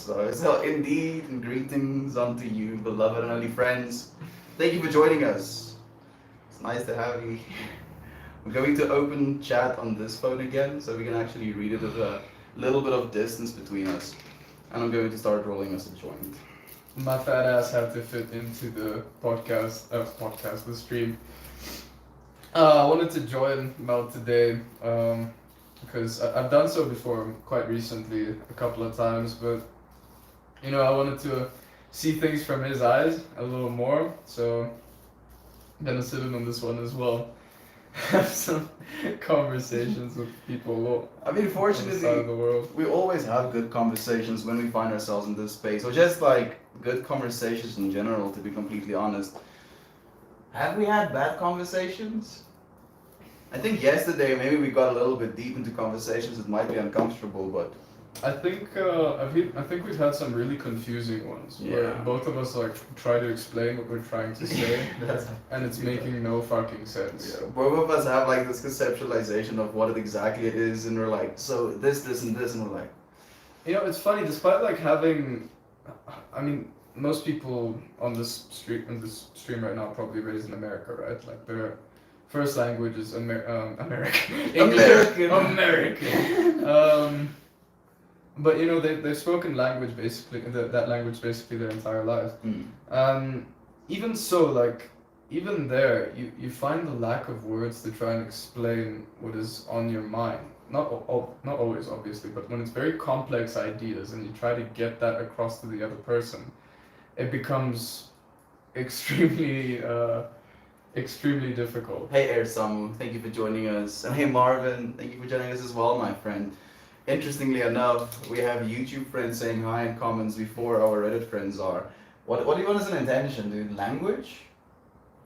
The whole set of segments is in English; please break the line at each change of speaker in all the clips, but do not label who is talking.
So indeed, and greetings unto you, beloved and only friends. Thank you for joining us. It's nice to have you. We're going to open chat on this phone again, so we can actually read it with a little bit of distance between us. And I'm going to start rolling us a joint.
My fat ass had to fit into the the stream. I wanted to join Mel today because I've done so before quite recently, a couple of times, but I wanted to see things from his eyes a little more, so I'm gonna sit in on this one as well. Have some conversations with people
I mean,
on the
fortunately,
side of the world.
we always have good conversations when we find ourselves in this space, or just like good conversations in general, to be completely honest. Have we had bad conversations? I think yesterday maybe we got a little bit deep into conversations that might be uncomfortable, but
I think we've had some really confusing ones where
Yeah.
both of us like try to explain what we're trying to say,
that's,
and it's making no fucking sense.
yeah, both of us have like this conceptualization of what it exactly it is, and we're like, so this, and this, and we're like,
It's funny, despite like having, I mean, most people on this stream right now are probably raised in America, right? Like their first language is American. English. American. But they've spoken language basically that language basically their entire lives. Even so, like even there, you find the lack of words to try and explain what is on your mind. Not always, obviously, but when it's very complex ideas and you try to get that across to the other person, it becomes extremely extremely difficult.
hey Air Samu, thank you for joining us, and hey Marvin, thank you for joining us as well, my friend. Interestingly enough, we have YouTube friends saying hi in comments before our Reddit friends are. What do you want as an intention, dude? Language?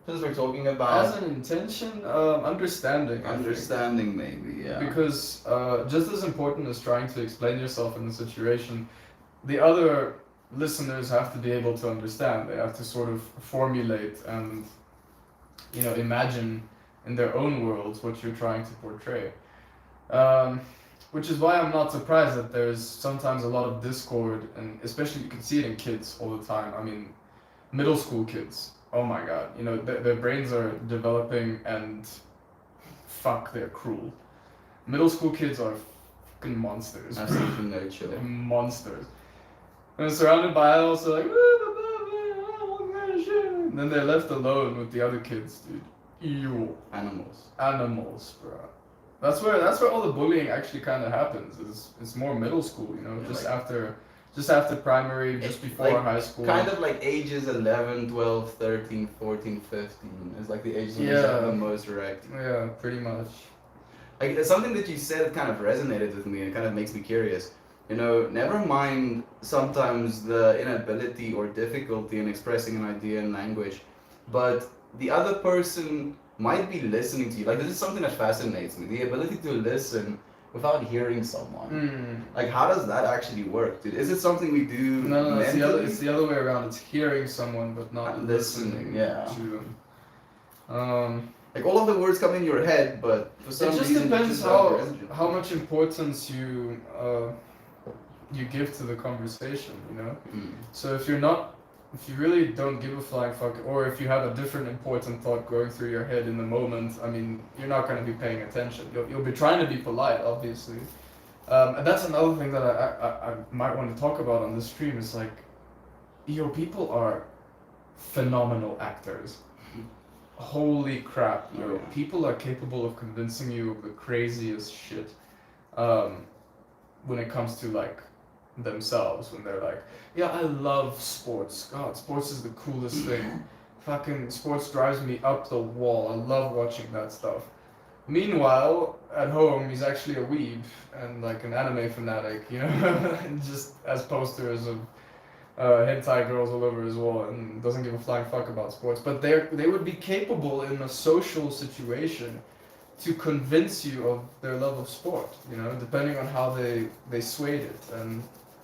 Since we're talking about
As an intention, understanding. I think.
understanding, maybe, yeah.
Because just as important as trying to explain yourself in the situation, the other listeners have to be able to understand. They have to sort of formulate and, imagine in their own worlds what you're trying to portray. Which is why I'm not surprised that there's sometimes a lot of discord, and especially you can see it in kids all the time. I mean, middle school kids. Oh my god, their brains are developing and fuck, they're cruel. Middle school kids are fucking monsters.
Absolutely no chill.
They're monsters. And they're surrounded by adults, they're like, and then they're left alone with the other kids, dude. Ew. Animals, bro. That's where all the bullying actually kind of happens. It's more middle school,
Yeah,
just after primary, just before
like,
high school.
Kind of like ages 11, 12, 13, 14, 15. It's like the ages when
Yeah.
you're the most wrecked.
Yeah, pretty much.
Like, there's something that you said that kind of resonated with me and kind of makes me curious. Never mind sometimes the inability or difficulty in expressing an idea in language, but the other person might be listening to you. Like, this is something that fascinates me. The ability to listen without hearing someone. Like, how does that actually work, dude? Is it something we do
No,
mentally?
it's the other way around. It's hearing someone but not
Not
listening
listening, yeah.
to them.
Like, all of the words come in your head, but for
It
some
just
reason
depends
you just don't resonate.
how much importance you give to the conversation, So if you really don't give a flying fuck, or if you have a different important thought going through your head in the moment, I mean, you're not going to be paying attention. You'll be trying to be polite, obviously. And that's another thing that I might want to talk about on this stream is like, people are phenomenal actors. Holy crap,
Oh, yeah.
People are capable of convincing you of the craziest shit when it comes to like themselves, when they're like, yeah, I love sports. God, sports is the coolest thing. Fucking sports drives me up the wall. I love watching that stuff. Meanwhile, at home, he's actually a weeb and like an anime fanatic, and just as posters of hentai girls all over his wall, and doesn't give a flying fuck about sports. But they would be capable in a social situation to convince you of their love of sport, depending on how they swayed it. And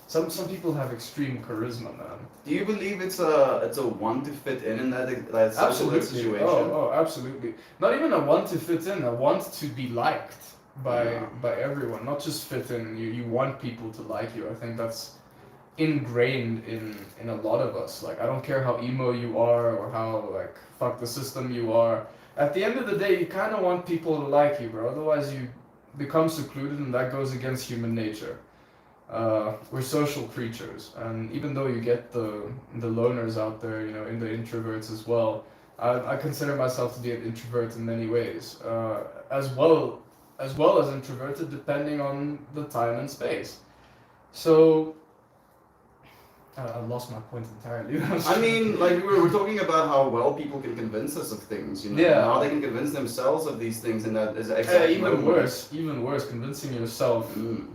some people have extreme charisma, man.
Do you believe it's a want to fit in that social
Absolutely.
situation?
Oh, absolutely. Not even a want to fit in, a want to be liked by everyone. Not just fit in. You want people to like you. I think that's ingrained in a lot of us. Like I don't care how emo you are or how like fuck the system you are. At the end of the day, you kind of want people to like you, bro. Otherwise, you become secluded, and that goes against human nature. We're social creatures, and even though you get the loners out there, you know, in the introverts as well, I consider myself to be an introvert in many ways, as well as introverted, depending on the time and space. So I lost my point entirely.
I mean, like we're talking about how well people can convince us of things, you know,
Yeah.
and how they can convince themselves of these things in that is exact
even
moment.
even worse, convincing yourself
Mm.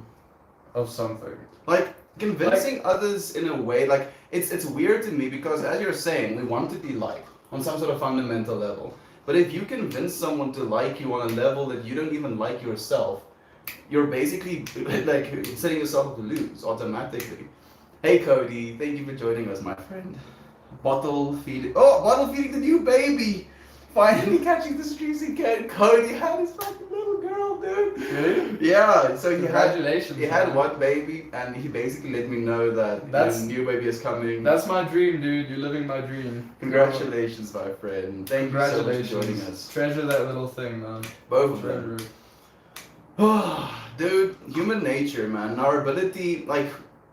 of something.
Like convincing others in a way, like it's weird to me because as you're saying, we want to be liked on some sort of fundamental level. But if you convince someone to like you on a level that you don't even like yourself, you're basically like setting yourself up to lose automatically. Hey Cody, thank you for joining us, my friend. Bottle feeding. Oh, bottle feeding the new baby. Finally catching the streaks again. Cody had his fucking little girl, dude.
Really?
Yeah. So
Congratulations.
he had
man.
one baby, and he basically let me know that
That's-
the new baby is coming.
That's my dream, dude. You're living my dream.
Congratulations, my friend. Thank you so much for
Congratulations.
joining us.
Treasure that little thing, man.
Both of them.
Treasure.
Dude, human nature, man. Our ability, like,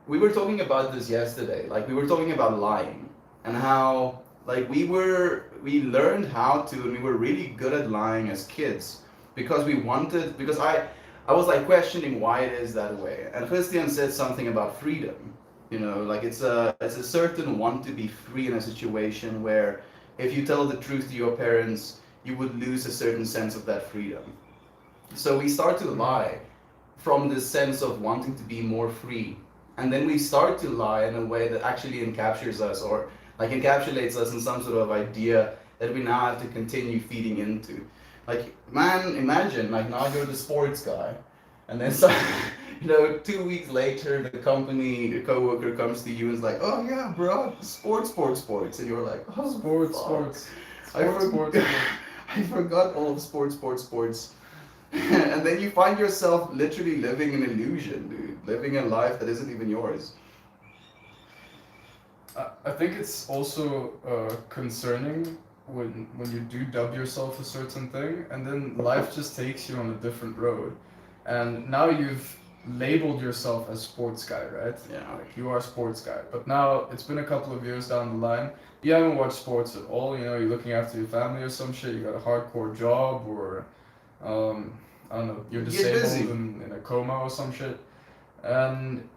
we were talking about this yesterday. Like, we were talking about lying and how, like, we learned how to, and we were really good at lying as kids because I was like questioning why it is that way. And Christian said something about freedom. You know, like it's a certain want to be free in a situation where if you tell the truth to your parents, you would lose a certain sense of that freedom. So we start to lie from this sense of wanting to be more free. And then we start to lie in a way that actually encaptures us or like encapsulates us in some sort of idea that we now have to continue feeding into. Like, man, imagine, like now you're the sports guy. And then so, 2 weeks later, the company, a coworker comes to you and is like, oh yeah, bro, sports. And you're like, oh,
Sports,
fuck.
sports.
I
Sports, sports, sports.
I forgot all of sports. And then you find yourself literally living an illusion, dude. Living a life that isn't even yours.
I think it's also concerning when you do dub yourself a certain thing, and then life just takes you on a different road, and now you've labeled yourself as sports guy, right?
Yeah.
Like you are a sports guy, but now it's been a couple of years down the line. You haven't watched sports at all. You know, you're looking after your family or some shit. You got a hardcore job, or I don't know, you're
Get
disabled
busy.
in a coma or some shit, and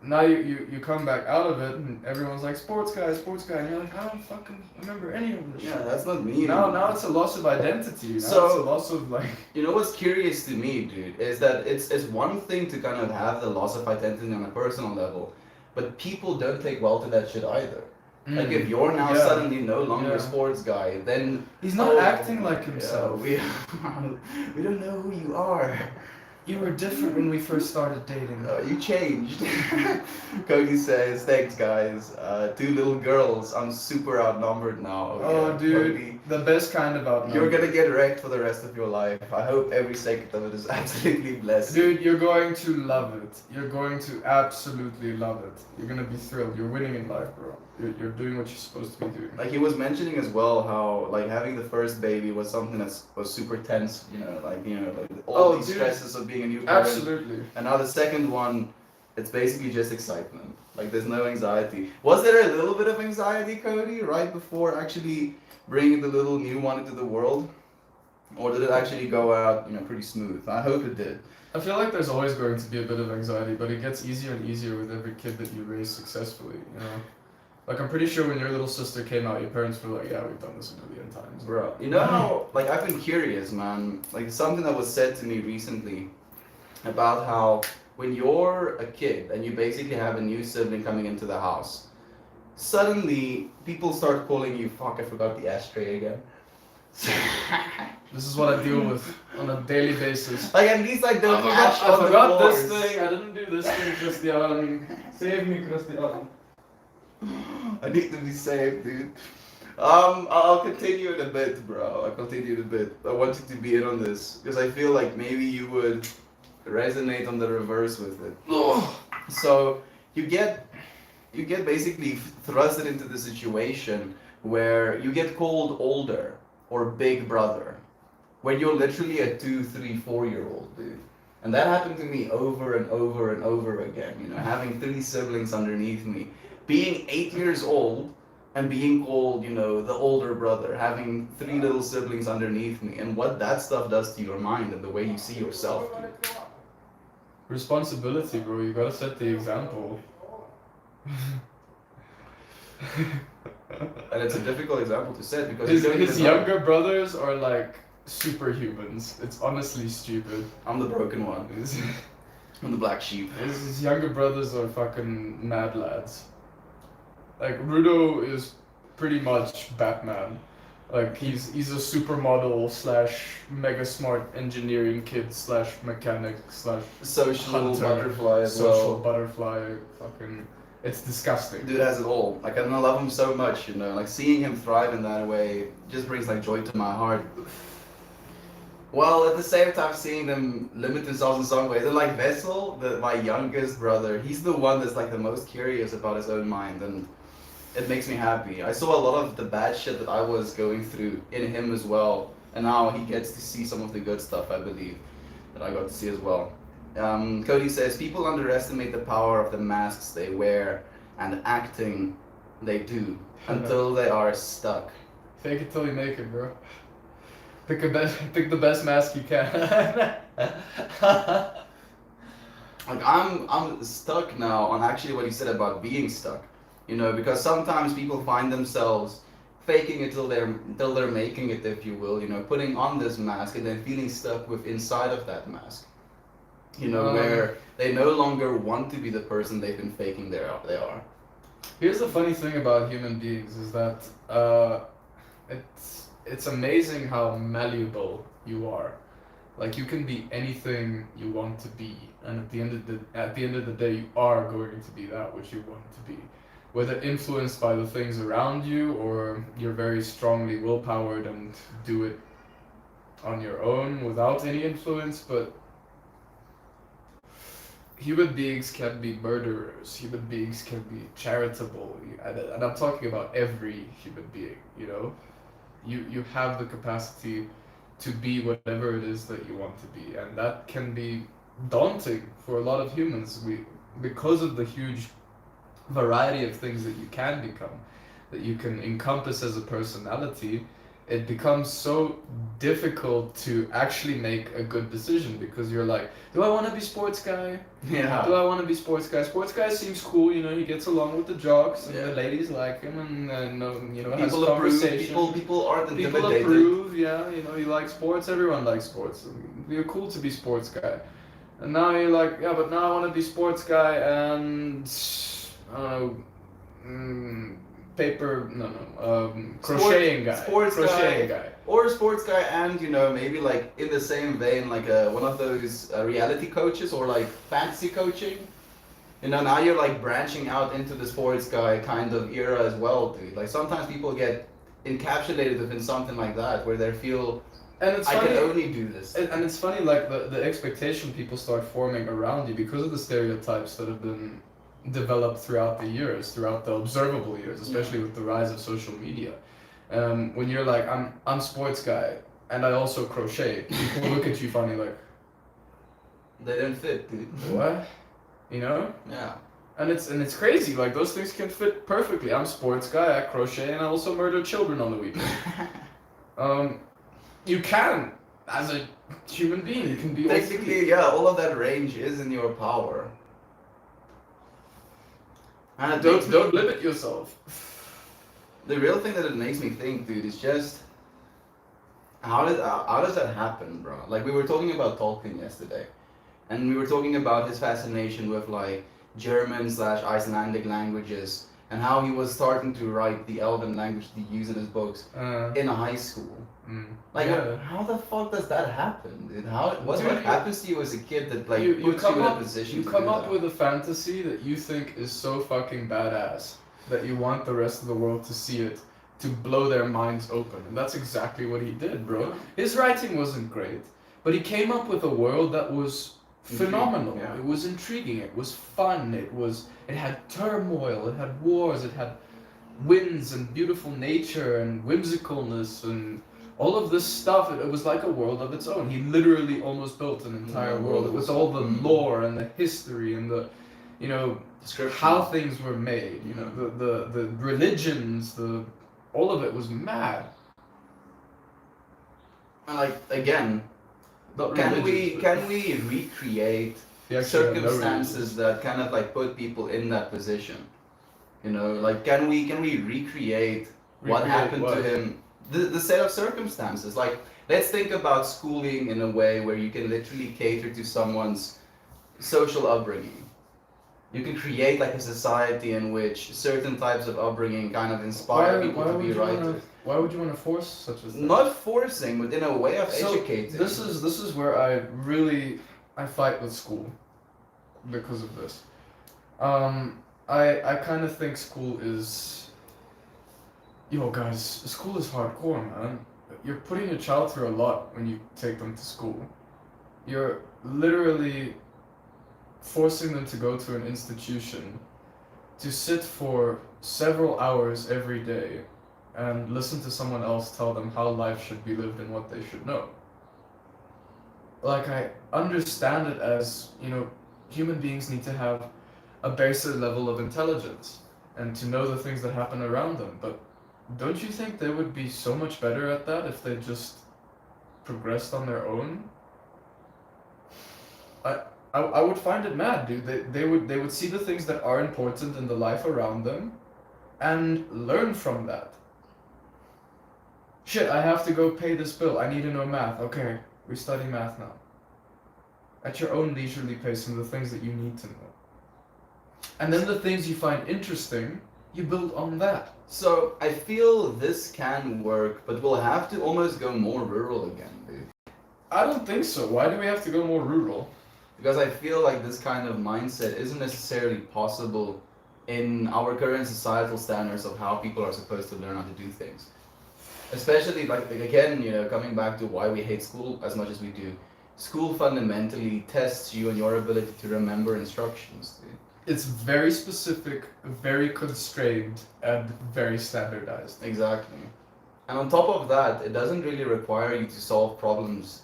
now you come back out of it and everyone's like sports guy, and you're like, I don't fucking remember any of this
Yeah,
shit.
that's not me.
Now it's a loss of identity. Now
So-
it's a loss of like
You know what's curious to me, dude, is that it's one thing to kind of have the loss of identity on a personal level, but people don't take well to that shit either. Like if you're now
Yeah.
suddenly no longer
Yeah.
a sports guy, then
he's not acting like
yeah,
himself.
we don't know who you are.
You were different when we first started dating.
You changed. Cody says, thanks guys. 2 little girls. I'm super outnumbered now.
Oh,
Yeah,
dude,
Cody,
the best kind of outnumbered.
you're gonna get wrecked for the rest of your life. I hope every second of it is absolutely blessed.
Dude, you're going to love it. You're going to absolutely love it. You're gonna be thrilled. You're winning in life, bro. You're doing what you're supposed to be doing.
Like he was mentioning as well how like having the first baby was something that was super tense, like all these
dude.
stresses of being a new parent.
Absolutely.
And now the second one, it's basically just excitement. Like there's no anxiety. Was there a little bit of anxiety, Cody, right before actually bringing the little new one into the world? Or did it actually go out, pretty smooth? I hope it did.
I feel like there's always going to be a bit of anxiety, but it gets easier and easier with every kid that you raise successfully, you know? Like, I'm pretty sure when your little sister came out, your parents were like, yeah, we've done this a million times.
Bro, you know how, like, I've been curious, man. Like, something that was said to me recently about how when you're a kid and you basically have a new sibling coming into the house, suddenly people start calling you, fuck, I forgot the ashtray again.
This is what I deal with on a daily basis.
Like, at least I don't ash
I
on the
forgot this
floors.
thing, I didn't do this thing, Christian. Save me, Christian.
I need to be saved, dude. I'll continue in a bit, bro. I'll continue in a bit. I want you to be in on this because I feel like maybe you would resonate on the reverse with it. So you get you get basically thrusted into the situation where you get called older or big brother when you're literally a 2, 3, 4-year-old dude. And that happened to me over and over and over again, you know, having 3 siblings underneath me, being 8 years old and being called, you know, the older brother, having 3 little siblings underneath me, and what that stuff does to your mind and the way you see yourself, dude.
Responsibility, bro. You gotta set the example.
And it's a difficult example to set because
his younger brothers are like superhumans. It's honestly stupid.
I'm the broken one. I'm the black sheep.
His younger brothers are fucking mad lads. Like Rudo is pretty much Batman. Like he's a supermodel / mega smart engineering kid / mechanic /
social
hunter,
butterfly as
social
well.
butterfly. Fucking, it's disgusting.
Dude has it all. Like, and I love him so much, you know. Like seeing him thrive in that way just brings like joy to my heart. While at the same time seeing them limit themselves in some ways. And like Vessel, my youngest brother, he's the one that's like the most curious about his own mind, and it makes me happy. I saw a lot of the bad shit that I was going through in him as well, and now he gets to see some of the good stuff, I believe, that I got to see as well. Cody says, people underestimate the power of the masks they wear and acting they do until they are stuck.
Fake it till you make it, bro. Pick the best mask you can.
Like I'm stuck now on actually what he said about being stuck. You know, because sometimes people find themselves faking it till they're making it, if you will, you know, putting on this mask and then feeling stuck with inside of that mask. You know, where they no longer want to be the person they've been faking they are.
Here's the funny thing about human beings is that it's amazing how malleable you are. Like you can be anything you want to be, and at the end of the day, you are going to be that which you want to be. Whether influenced by the things around you or you're very strongly willpowered and do it on your own without any influence, but human beings can be murderers, human beings can be charitable, and I'm talking about every human being, you know? You have the capacity to be whatever it is that you want to be, and that can be daunting for a lot of humans. Because of the huge variety of things that you can become, that you can encompass as a personality, it becomes so difficult to actually make a good decision, because you're like, do I want to be sports guy?
Yeah.
Do I want to be sports guy? Sports guy seems cool, you know, he gets along with the jocks, and
Yeah.
the ladies like him, and you know, has
People approve.
conversation.
People aren't
People
intimidated.
approve, yeah, you know, you like sports, everyone likes sports. You're cool to be sports guy. And now you're like, yeah, but now I want to be sports guy and, I don't know, crocheting guy.
Sports
crocheting guy.
Or a sports guy, and you know, maybe like in the same vein, like one of those reality coaches or like fantasy coaching. You know, now you're like branching out into the sports guy kind of era as well, dude. Like sometimes people get encapsulated within something like that, where they feel,
And it's
I
funny,
can only do this.
and it's funny, like the expectation people start forming around you because of the stereotypes that have been developed throughout the years, throughout the observable years, especially with the rise of social media. When you're like, I'm sports guy and I also crochet, people look at you funny like,
They don't fit, dude.
what? You know?
Yeah.
And it's crazy, like those things can fit perfectly. I'm sports guy, I crochet, and I also murder children on the weekend. You can, as a human being, you can be all three.
Technically, yeah, all of that range is in your power. And it makes
Don't
me-
limit yourself.
The real thing that it makes me think, dude, is just how does that happen, bro? Like we were talking about Tolkien yesterday, and we were talking about his fascination with like German / Icelandic languages, and how he was starting to write the Elven language to use in his books in high school. Like,
yeah.
how the fuck does that happen, dude? What
Dude,
happens to you as a kid that like
you
puts
come
you in a
up,
position
you
to
come
do
up
that?
with a fantasy that you think is so fucking badass that you want the rest of the world to see it, to blow their minds open, and that's exactly what he did, bro. His writing wasn't great, but he came up with a world that was phenomenal.
Yeah.
It was intriguing. It was fun. It had turmoil. It had wars. It had winds and beautiful nature and whimsicalness and all of this stuff. It was like a world of its own. He literally almost built an entire world with all the lore and the history and the, you know, how things were made. You know, the religions, all of it was mad.
And like again, can we recreate circumstances that kind of like put people in that position? You know, like can we recreate what happened to him? The set of circumstances. Like let's think about schooling in a way where you can literally cater to someone's social upbringing. You can create like a society in which certain types of upbringing kind of inspire people to be writers.
Why would you want to force such a thing?
Not forcing, but in a way of educating.
This is where I fight with school because of this. I kind of think school is, guys, school is hardcore, man. You're putting your child through a lot when you take them to school. You're literally forcing them to go to an institution to sit for several hours every day and listen to someone else tell them how life should be lived and what they should know. Like, I understand it as, human beings need to have a basic level of intelligence and to know the things that happen around them, but don't you think they would be so much better at that if they just progressed on their own? I would find it mad, dude. They would see the things that are important in the life around them and learn from that. Shit, I have to go pay this bill. I need to know math. Okay, we study math now. At your own leisurely pace and the things that you need to know. And then the things you find interesting, you build on that.
So I feel this can work, but we'll have to almost go more rural again, dude.
I don't think so. Why do we have to go more rural?
Because I feel like this kind of mindset isn't necessarily possible in our current societal standards of how people are supposed to learn how to do things. Especially, like again, coming back to why we hate school as much as we do. School fundamentally tests you and your ability to remember instructions, dude.
It's very specific, very constrained, and very standardized.
Exactly. And on top of that, it doesn't really require you to solve problems,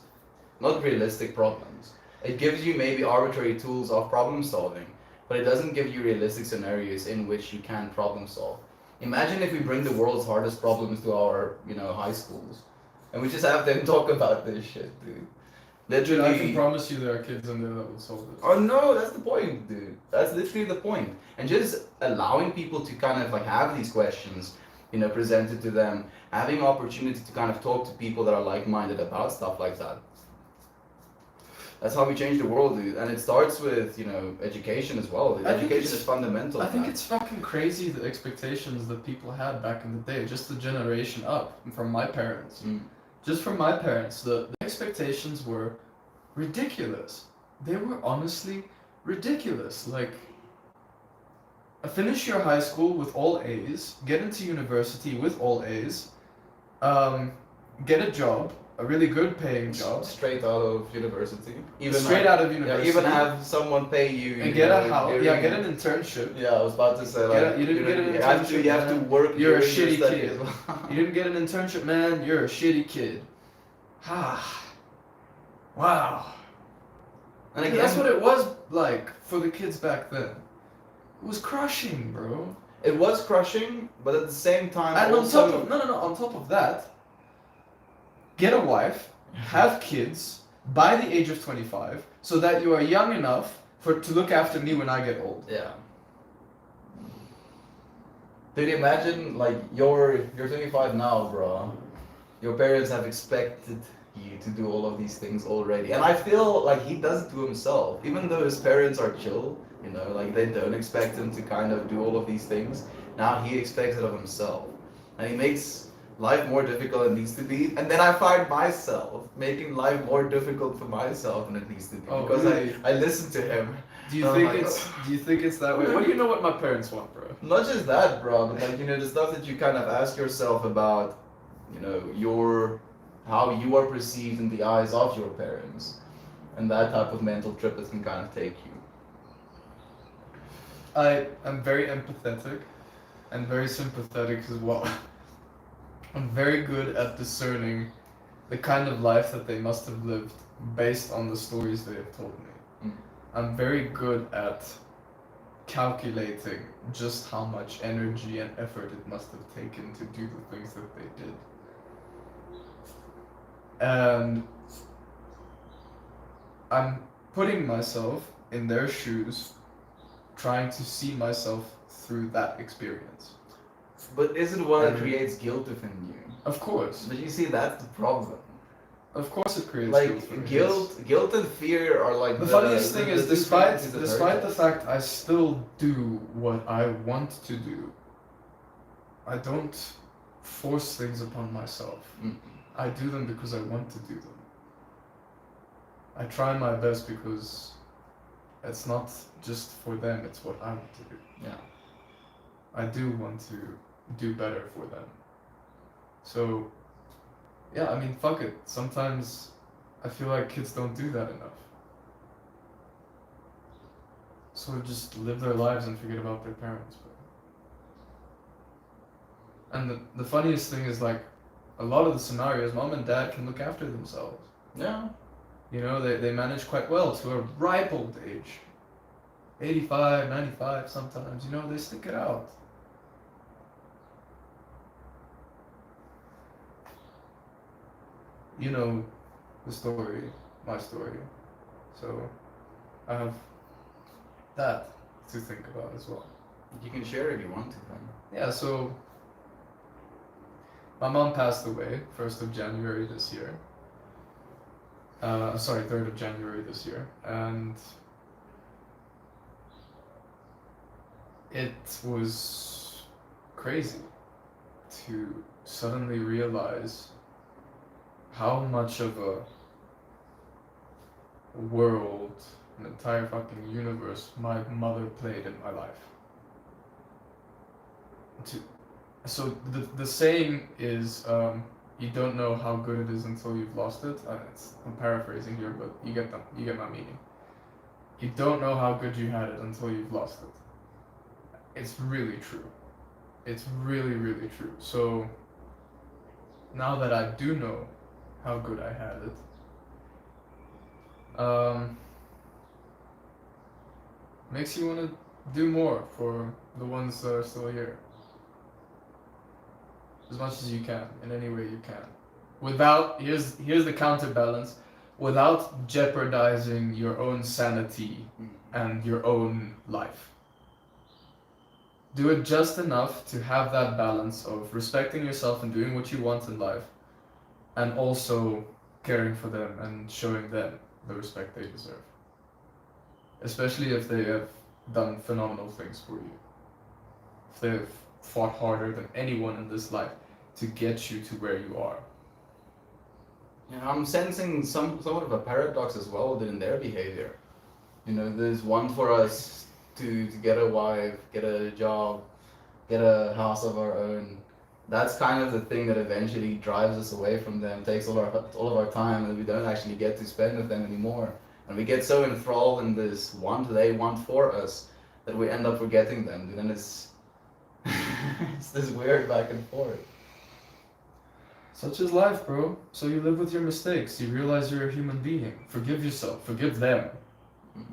not realistic problems. It gives you maybe arbitrary tools of problem solving, but it doesn't give you realistic scenarios in which you can problem solve. Imagine if we bring the world's hardest problems to our, high schools, and we just have them talk about this shit, dude. Literally,
I can promise you there are kids in there that will solve this.
Oh no, that's the point, dude. That's literally the point. And just allowing people to kind of like have these questions, presented to them, having opportunity to kind of talk to people that are like-minded about stuff like that. That's how we change the world, dude. And it starts with, education as well. Education is fundamental.
I think it's fucking crazy the expectations that people had back in the day, just the generation up from my parents. Just from my parents, the expectations were ridiculous. They were honestly ridiculous. Like, finish your high school with all A's, get into university with all A's, get a job, a really good paying job.
Straight out of university.
Out of university.
Yeah, even have someone pay you.
And get a house. Yeah, get an internship.
Yeah, I was about to say, like,
you didn't get an internship.
You have to work.
You're a shitty kid. You didn't get an internship, man. You're a shitty kid. Wow. And again, that's what it was like for the kids back then. It was crushing, bro.
It was crushing, but at the same time,
and
also...
on top of that, get a wife, have kids by the age of 25, so that you are young enough to look after me when I get old.
Yeah. Dude, imagine, like, you're 25 now, bro. Your parents have expected you to do all of these things already. And I feel like he does it to himself. Even though his parents are chill, like they don't expect him to kind of do all of these things. Now he expects it of himself. And he makes life more difficult than it needs to be. And then I find myself making life more difficult for myself than it needs to be. Because really? I listen to him.
Do you think it's that way? What do you know what my parents want, bro?
Not just that, bro, but like, the stuff that you kind of ask yourself about, how you are perceived in the eyes of your parents. and that type of mental trip it can kind of take you.
I am very empathetic and very sympathetic as well. I'm very good at discerning the kind of life that they must have lived based on the stories they have told me.
Mm.
I'm very good at calculating just how much energy and effort it must have taken to do the things that they did. And I'm putting myself in their shoes, trying to see myself through that experience.
But isn't what it
And-
creates guilt within you?
Of course.
But you see, that's the problem.
Of course it creates
Like guilt and fear are like
The funniest thing is,
the two
despite
frequencies that
despite
hurt
the
us.
fact I still do what I want to do, I don't force things upon myself.
Mm.
I do them because I want to do them. I try my best because it's not just for them, it's what I want to do.
Yeah.
I do want to do better for them. So, yeah, I mean, fuck it. Sometimes I feel like kids don't do that enough. So just live their lives and forget about their parents. And the funniest thing is, like, a lot of the scenarios, mom and dad can look after themselves.
Yeah.
You know, they manage quite well to a ripe old age. 85, 95 sometimes, you know, they stick it out. You know the story, my story. So I have that to think about as well.
You can share if you want to, then.
Yeah, so my mom passed away 1st of January this year. 3rd of January this year. And it was crazy to suddenly realize how much of a world, an entire fucking universe my mother played in my life. So the saying is, you don't know how good it is until you've lost it. I'm paraphrasing here, but you get my meaning. You don't know how good you had it until you've lost it. It's really true. It's really, really true. So now that I do know how good I had it, makes you want to do more for the ones that are still here. As much as you can, in any way you can. Without, here's the counterbalance, without jeopardizing your own sanity and your own life. Do it just enough to have that balance of respecting yourself and doing what you want in life, and also caring for them and showing them the respect they deserve. Especially if they have done phenomenal things for you. If they have fought harder than anyone in this life to get you to where you are.
Yeah, I'm sensing somewhat of a paradox as well in their behavior. You know, there's one for us to get a wife, get a job, get a house of our own. That's kind of the thing that eventually drives us away from them, takes all of our time, and we don't actually get to spend with them anymore. And we get so enthralled in this want they want for us that we end up forgetting them. And then it's it's this weird back and forth.
Such is life, bro. So you live with your mistakes. You realize you're a human being. Forgive yourself. Forgive them.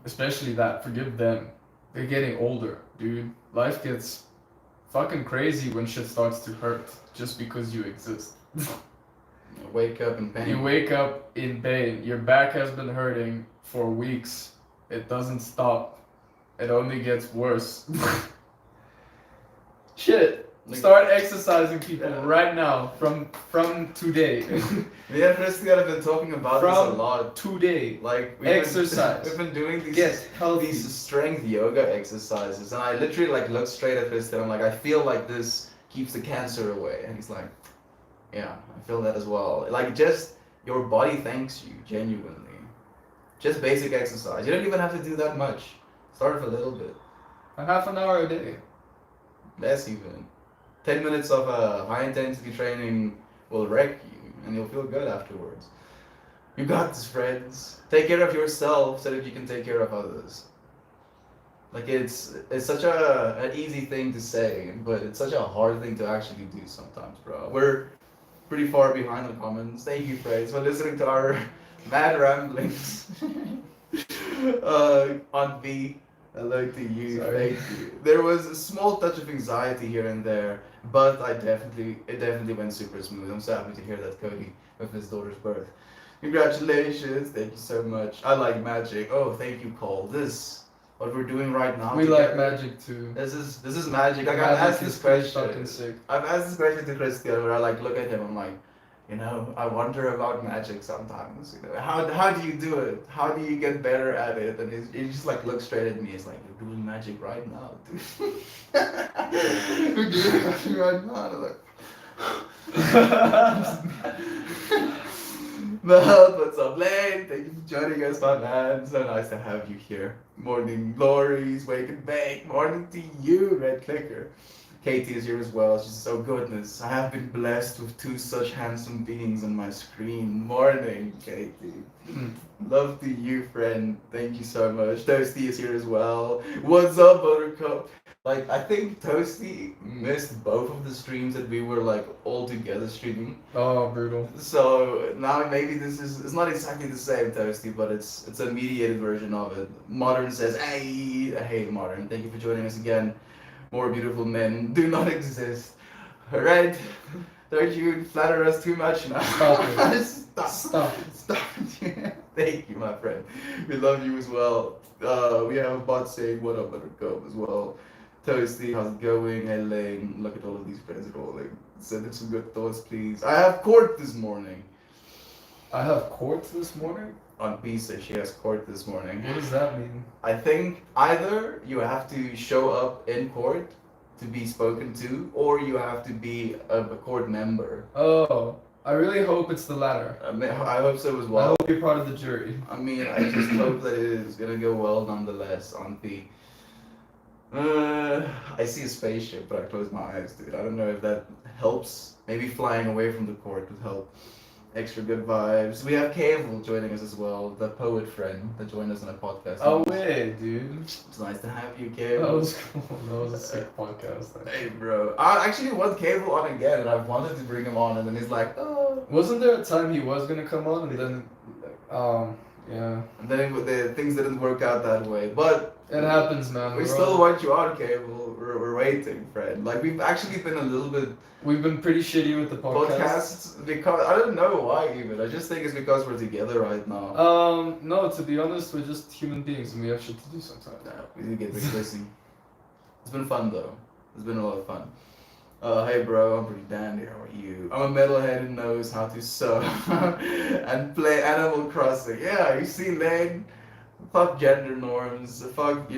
Especially that. Forgive them. They're getting older, dude. Life gets fucking crazy when shit starts to hurt just because you exist.
You wake up in pain.
You wake up in pain. Your back has been hurting for weeks. It doesn't stop. It only gets worse. Shit. Start exercising, people, right now, from today.
Me and Christy have been talking about this a lot.
Today.
Like
Exercise.
We've been doing these
Get healthy.
these strength yoga exercises, and I literally like looked straight at Christy and I'm like, I feel like this keeps the cancer away, and he's like, yeah, I feel that as well. Like, just your body thanks you genuinely. Just basic exercise. You don't even have to do that much. Start with a little bit.
A half an hour a day.
Less even. 10 minutes of high intensity training will wreck you and you'll feel good afterwards. You got this, friends. Take care of yourself so that you can take care of others. Like it's such an easy thing to say, but it's such a hard thing to actually do sometimes, bro. We're pretty far behind on comments. Thank you, friends, for listening to our mad ramblings. On B. Hello to you.
Sorry.
Thank you. There was a small touch of anxiety here and there, but it definitely went super smooth. I'm so happy to hear that, Cody, with his daughter's birth. Congratulations. Thank you so much. I like magic. Oh, thank you, Cole. What we're doing right now.
We like
together,
magic too.
This is magic. Like
Magic
I've asked
is
this
pretty
question.
fucking sick.
I've asked this question to Christian where I like look at him. I'm like, I wonder about magic sometimes. How do you do it? How do you get better at it? And he just like looks straight at me. He's like, you're doing magic right now, dude. You're doing magic right now. And I'm like. Well, what's up, Lane? Thank you for joining us, my man. So nice to have you here. Morning glories, wake and bake. Morning to you, Red Clicker. Katie is here as well. She says, oh goodness, I have been blessed with two such handsome beings on my screen. Morning, Katie. Love to you, friend. Thank you so much. Toasty is here as well. What's up, Buttercup? Like, I think Toasty missed both of the streams that we were like all together streaming.
Oh, brutal.
So now maybe it's not exactly the same, Toasty, but it's a mediated version of it. Modern says, hey Modern, thank you for joining us again. More beautiful men do not exist. Alright? Don't you flatter us too much now.
Stop it.
Stop it. Thank you, my friend. We love you as well. We have a bot saying what up, Buttercup as well. Toasty, how's it going? Elaine, look at all of these friends rolling. Send them some good thoughts, please. I have court this morning.
I have court this morning?
On Pisa, she has court this morning.
What does that mean?
I think either you have to show up in court to be spoken to, or you have to be a court member.
Oh, I really hope it's the latter.
I hope so as
I
well.
hope you're part of the jury.
I mean, I just hope that it is gonna go well nonetheless on P. I see a spaceship, but I close my eyes, dude. I don't know if that helps. Maybe flying away from the court would help. Extra good vibes. We have Cable joining us as well, the poet friend that joined us on a podcast.
Oh, way, dude.
It's nice to have you,
That
Cable.
was cool. That was a sick podcast.
Hey, bro. I actually want Cable on again, and I've wanted to bring him on, and then he's like, oh.
Wasn't there a time he was gonna come on and then, yeah.
And then the things didn't work out that way. But
It happens, man.
we
We're
still
all-
want you on, Cable. We're waiting, friend. Like, we've actually been a little bit
We've been pretty shitty with the podcast.
podcasts because I don't know why even. I just think it's because we're together right now.
No, to be honest, we're just human beings and we have shit to do sometimes.
Yeah, we need to get this busy. It's been fun though. It's been a lot of fun. Hey bro, I'm pretty dandy. How are you? I'm a metalhead who knows how to sew and play Animal Crossing. Yeah, you see, Lane? Fuck gender norms. Fuck,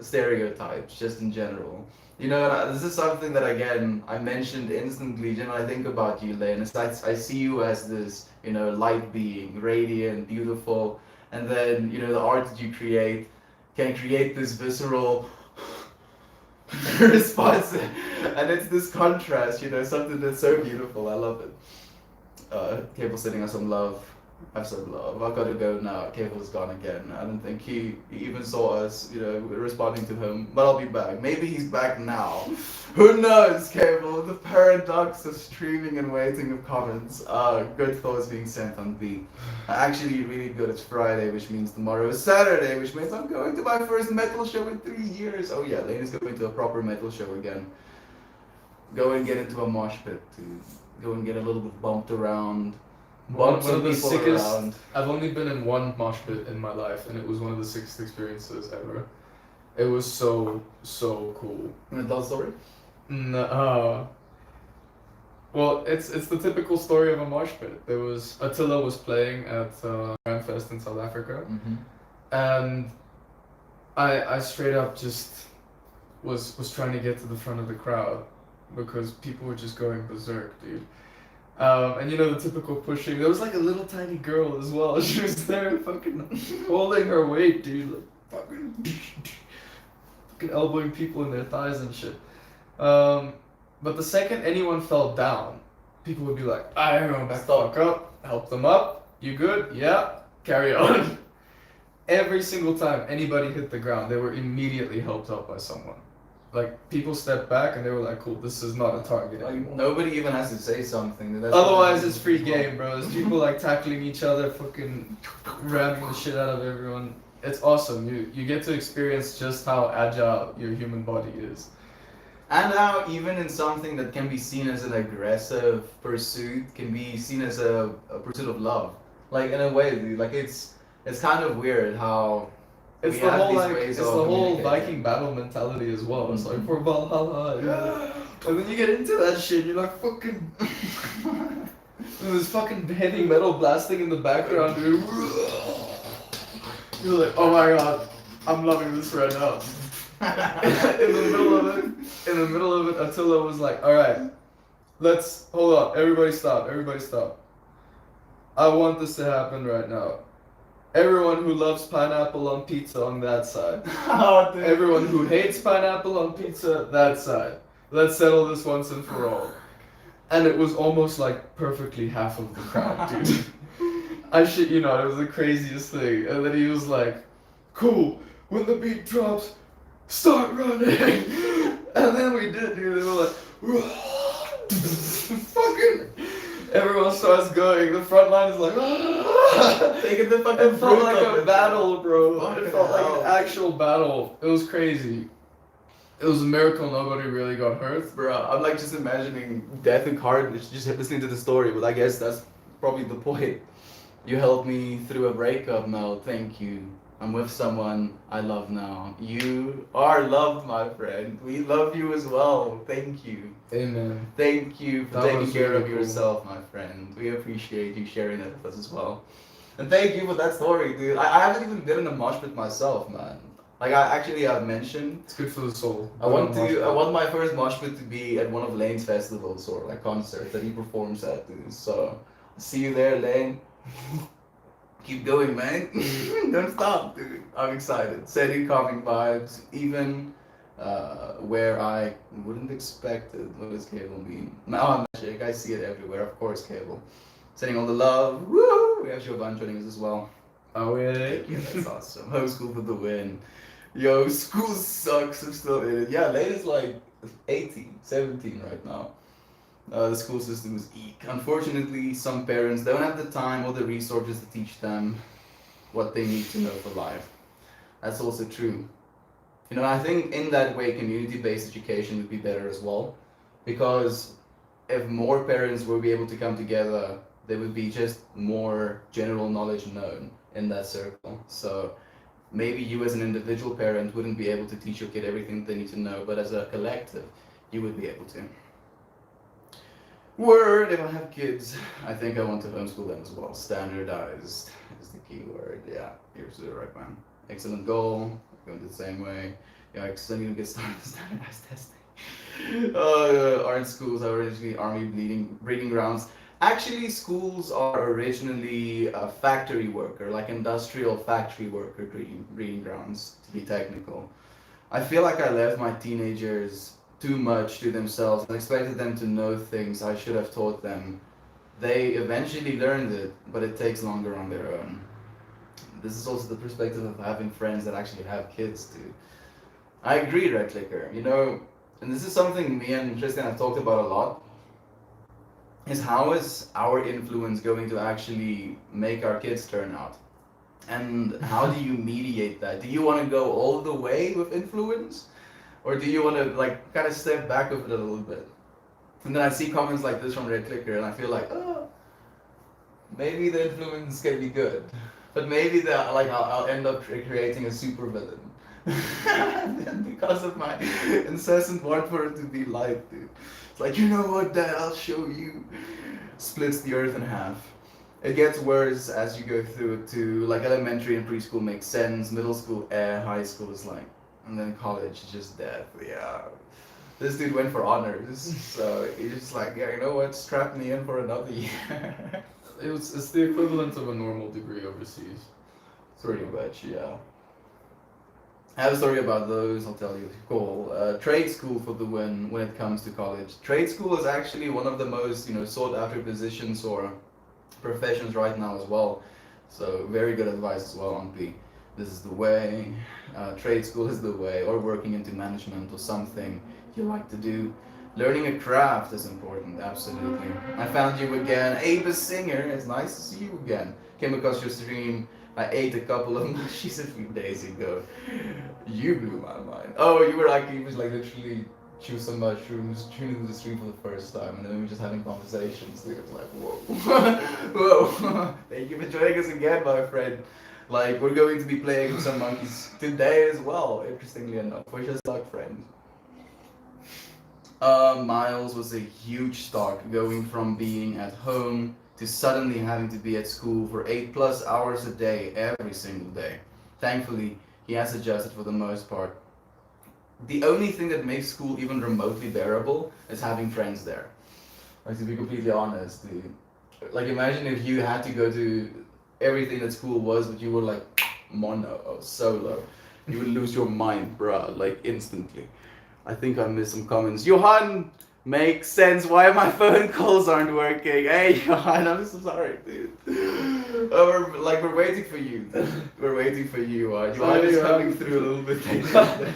stereotypes just in general. This is something that again I mentioned instantly. I think about you, Lane. It's like I see you as this, light being, radiant, beautiful, and then the art that you create can create this visceral response, and it's this contrast. Something that's so beautiful. I love it. Cable sending us some love. I've said love. I've got to go now. Cable's gone again. I don't think he even saw us, responding to him. But I'll be back. Maybe he's back now. Who knows, Cable? The paradox of streaming and waiting of comments. Good thoughts being sent on B. Actually, really good. It's Friday, which means tomorrow is Saturday, which means I'm going to my first metal show in 3 years. Oh yeah, Lane is going to a proper metal show again. Go and get into a mosh pit, dude. Go and get a little bit bumped around.
One
Bump some
of the
people
sickest.
around.
I've only been in one mosh pit in my life, and it was one of the sickest experiences ever. It was so cool.
An adult story?
No. Well, it's the typical story of a mosh pit. There was Attila was playing at Ramfest in South Africa,
Mm-hmm.
and I straight up just was trying to get to the front of the crowd because people were just going berserk, dude. And the typical pushing. There was like a little tiny girl as well. She was there fucking holding her weight, dude. Like fucking elbowing people in their thighs and shit. But the second anyone fell down, people would be like, I'm going back the fuck up, help them up, You good? Yeah. Carry on. Every single time anybody hit the ground, they were immediately helped up by someone. Like people stepped back and they were like, "Cool, this is not a target
Like
anymore."
nobody even has to say something. That's
Otherwise, it's free game, bro. There's people like tackling each other, fucking ramming the shit out of everyone. It's awesome. You get to experience just how agile your human body is.
And how even in something that can be seen as an aggressive pursuit can be seen as a pursuit of love. Like in a way, dude, like it's kind of weird how
It's
we
the
have
whole
these
like
ways
it's
of
the whole
communicating.
Viking battle mentality as well. It's like
Mhm.
for Valhalla, and then you get into that shit. You're like fucking. There's fucking heavy metal blasting in the background, dude. You're like, oh my god, I'm loving this right now. In the middle of it, Attila was like, all right, let's hold on, everybody stop. I want this to happen right now. Everyone who loves pineapple on pizza on that side.
Oh, dude.
Everyone who hates pineapple on pizza, that side. Let's settle this once and for all. And it was almost like perfectly half of the crowd, dude. I shit you not, it was the craziest thing. And then he was like, cool, when the beat drops, start running. And then we did, dude. They were like, fucking. Everyone starts going. The front line is like,
Taking the fucking
it felt
fruit
like
of
a
it.
battle, bro.
Fucking
It felt like
hell.
an actual battle. It was crazy. It was a miracle nobody really got hurt.
Bro, I'm like just imagining death and carnage, just listening to the story, but I guess that's probably the point. You helped me through a breakup, Mel. Thank you. I'm with someone I love now. You are loved, my friend. We love you as well. Thank you.
Amen.
Thank you for
That
taking
was
care
really
of
cool.
yourself, my friend. We appreciate you sharing that with us as well. And thank you for that story, dude. I haven't even been in a mosh pit myself, man. Like I actually have mentioned
It's good for the soul.
I want my first mosh pit to be at one of Lane's festivals or like concerts that he performs at, dude. So see you there, Lane. Keep going, man. Don't stop, dude. I'm excited. Setting calming vibes, even where I wouldn't expect it. What does cable mean? Oh, magic. I see it everywhere. Of course, cable. Sending all the love. Woo! We have Jovan joining us as well.
Oh yeah.
Thank you. That's awesome. Homeschool for the win. Yo, school sucks. I'm still in it. Yeah, Lane is like 18, 17 right now. The school system is eek. Unfortunately, some parents don't have the time or the resources to teach them what they need to know for life. That's also true. You know, I think in that way, community-based education would be better as well, because if more parents were be able to come together, there would be just more general knowledge known in that circle. So maybe you as an individual parent wouldn't be able to teach your kid everything they need to know, but as a collective, you would be able to. Word, if I have kids, I think I want to homeschool them as well. Standardized is the key word. Yeah, you're absolutely right, man. Excellent goal. Going the same way. Yeah, I still need to get started with standardized testing. Aren't schools originally army breeding grounds? Actually, schools are originally a factory worker, like industrial factory worker breeding grounds, to be technical. I feel like I left my teenagers too much to themselves and expected them to know things I should have taught them. They eventually learned it, but it takes longer on their own. This is also the perspective of having friends that actually have kids too. I agree, Red Clicker. You know, and this is something me and Tristan have talked about a lot, is how is our influence going to actually make our kids turn out? And how do you mediate that? Do you want to go all the way with influence? Or do you want to like kind of step back with it a little bit? And then I see comments like this from Red Clicker and I feel like, oh, maybe the influence can be good. But maybe I'll end up creating a super villain. Because of my incessant want for it to be light, dude. It's like, you know what, Dad, I'll show you. Splits the earth in half. It gets worse as you go through it too. Like elementary and preschool makes sense, middle school, high school is like, and then college is just death. Yeah. This dude went for honors, so he's just like, yeah, you know what, strap me in for another year.
It's the equivalent of a normal degree overseas.
Pretty much, yeah. I have a story about those, I'll tell you. Cool. Trade school for the win when it comes to college. Trade school is actually one of the most, sought after positions or professions right now as well. So very good advice as well on P. This is the way. Trade school is the way, or working into management or something you like to do. Learning a craft is important, absolutely. I found you again, Abe a singer. It's nice to see you again. Came across your stream. I ate a couple of mushies a few days ago. You blew my mind. Oh, you were like, he was like literally chew some mushrooms, tuning the stream for the first time, and then we were just having conversations. It was like, whoa, whoa. Thank you for joining us again, my friend. Like, we're going to be playing with some monkeys today as well, interestingly enough. Wish us luck, friend. Miles was a huge start, going from being at home to suddenly having to be at school for 8+ hours a day, every single day. Thankfully, he has adjusted for the most part. The only thing that makes school even remotely bearable is having friends there. Like, to be completely honest, dude. Like, imagine if you had to go to everything that school was, but you were like mono or solo. You would lose your mind, bruh, like instantly. I think I missed some comments. Johan, makes sense why my phone calls aren't working. Hey, Johan, I'm so sorry, dude. We're waiting for you. We're waiting for you. Johan is coming through a little bit later.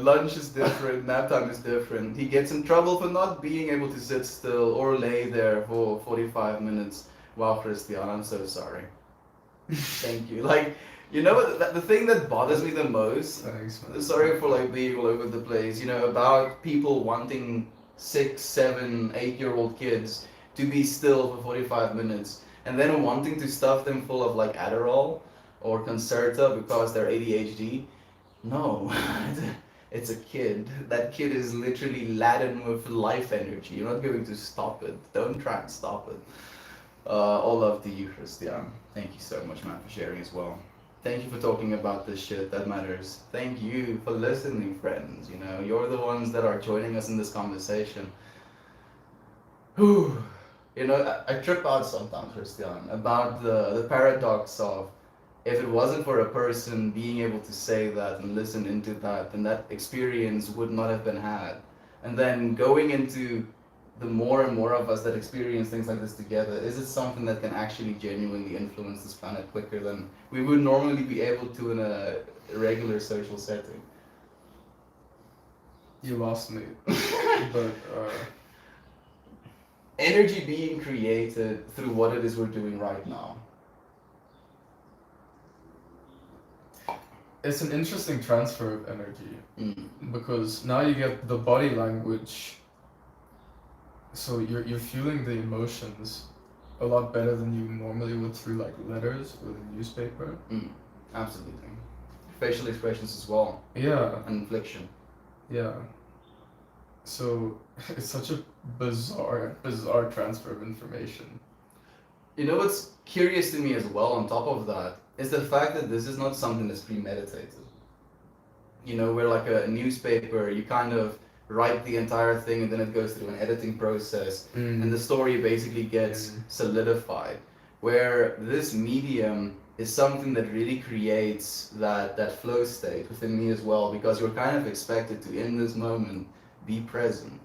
Lunch is different, nap time is different. He gets in trouble for not being able to sit still or lay there for 45 minutes. Wow, Christian, I'm so sorry. Thank you. Like, you know what? The thing that bothers me the most.
Thanks, man.
Sorry for like being all over the place. You know, about people wanting 6, 7, 8-year-old kids to be still for 45 minutes, and then wanting to stuff them full of like Adderall or Concerta because they're ADHD. No, it's a kid. That kid is literally laden with life energy. You're not going to stop it. Don't try and stop it. All love to you, Christian. Thank you so much, man, for sharing as well. Thank you for talking about this shit that matters. Thank you for listening, friends. You know, you're the ones that are joining us in this conversation. Whew. You know, I trip out sometimes, Christian, about the paradox of if it wasn't for a person being able to say that and listen into that, then that experience would not have been had. And then going into the more and more of us that experience things like this together, is it something that can actually genuinely influence this planet quicker than we would normally be able to in a regular social setting?
You lost me. But
energy being created through what it is we're doing right now.
It's an interesting transfer of energy, because now you get the body language. So you're feeling the emotions a lot better than you normally would through like letters or the newspaper.
Absolutely. Facial expressions as well.
Yeah.
And inflection.
Yeah. So it's such a bizarre transfer of information.
You know what's curious to me as well on top of that is the fact that this is not something that's premeditated. You know, where like a newspaper, you kind of write the entire thing and then it goes through an editing process and the story basically gets solidified. Where this medium is something that really creates that flow state within me as well, because you're kind of expected to, in this moment, be present.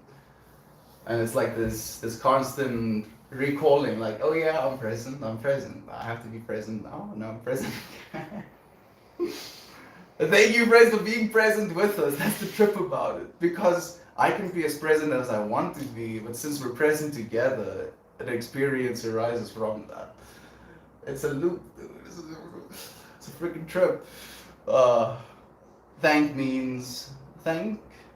And it's like this constant recalling, like, oh yeah, I'm present, I have to be present now, no, I'm present. Thank you, friends, for being present with us. That's the trip about it. Because I can be as present as I want to be, but since we're present together, an experience arises from that. It's a loop, dude. It's a freaking trip. Thank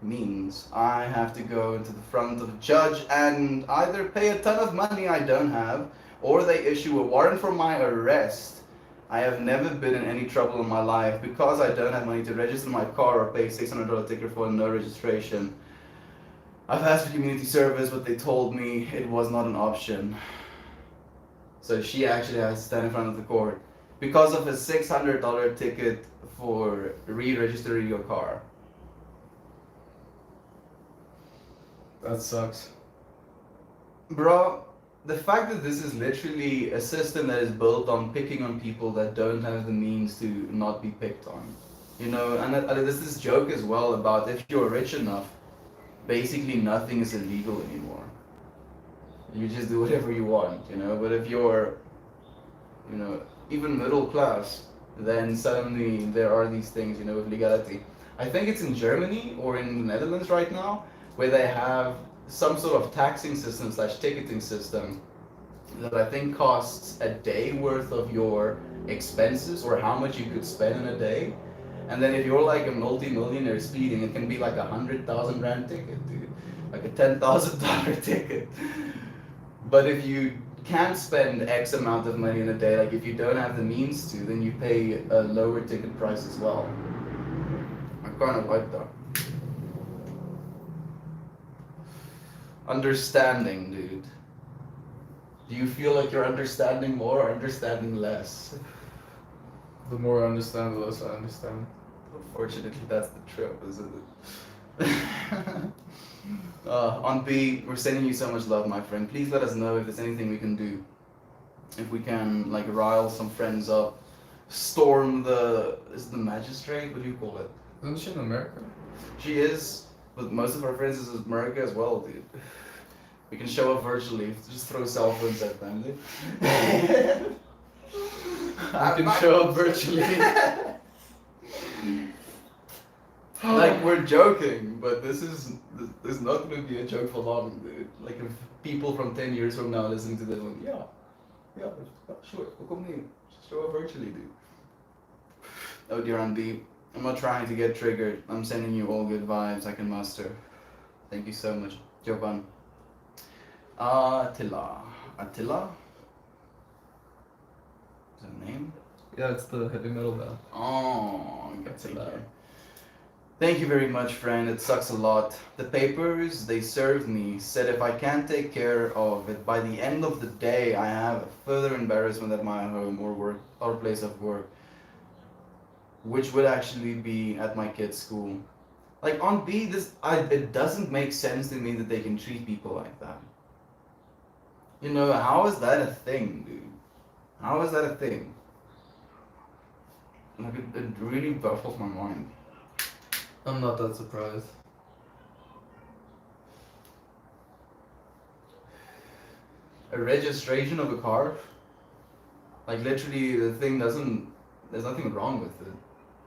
means I have to go into the front of a judge and either pay a ton of money I don't have, or they issue a warrant for my arrest. I have never been in any trouble in my life because I don't have money to register my car or pay a $600 ticket for no registration. I've asked for community service, but they told me it was not an option. So she actually has to stand in front of the court because of a $600 ticket for re-registering your car.
That sucks.
Bro, the fact that this is literally a system that is built on picking on people that don't have the means to not be picked on. You know, and there's this joke as well about if you're rich enough, basically nothing is illegal anymore. You just do whatever you want, you know. But if you're, you know, even middle class, then suddenly there are these things, you know, with legality. I think it's in Germany or in the Netherlands right now where they have some sort of taxing system slash ticketing system that I think costs a day worth of your expenses or how much you could spend in a day. And then if you're like a multi-millionaire speeding, it can be like 100,000 rand ticket, dude, like a $10,000 ticket. But if you can't spend X amount of money in a day, like if you don't have the means to, then you pay a lower ticket price as well. I kind of like that. Understanding, dude. Do you feel like you're understanding more or understanding less?
The more I understand, the less I understand.
Unfortunately, that's the trip, isn't it? On B, we're sending you so much love, my friend. Please let us know if there's anything we can do. If we can, like, rile some friends up, storm the... Is it the magistrate? What do you call it?
Isn't she in America?
She is, but most of our friends is in America as well, dude. We can show up virtually. Just throw cell phones at them, dude.
I can show up virtually.
Like, we're joking, but this is not going to be a joke for long, dude. Like, if people from 10 years from now listening to this one, yeah, sure, come here. Just show up virtually, dude. Oh dear, Andy, I'm not trying to get triggered. I'm sending you all good vibes I can muster. Thank you so much, Jovan. Attila. Attila? Is that a name?
Yeah, it's the heavy metal band.
Oh,
That's
thank
allowed.
you. Thank you very much, friend. It sucks a lot. The papers they served me said if I can't take care of it by the end of the day, I have further embarrassment at my home or work or place of work, which would actually be at my kid's school. Like on B, it doesn't make sense to me that they can treat people like that. You know, how is that a thing, dude? How is that a thing? Like it really baffles my mind.
I'm not that surprised.
A registration of a car, like literally the thing doesn't, there's nothing wrong with it.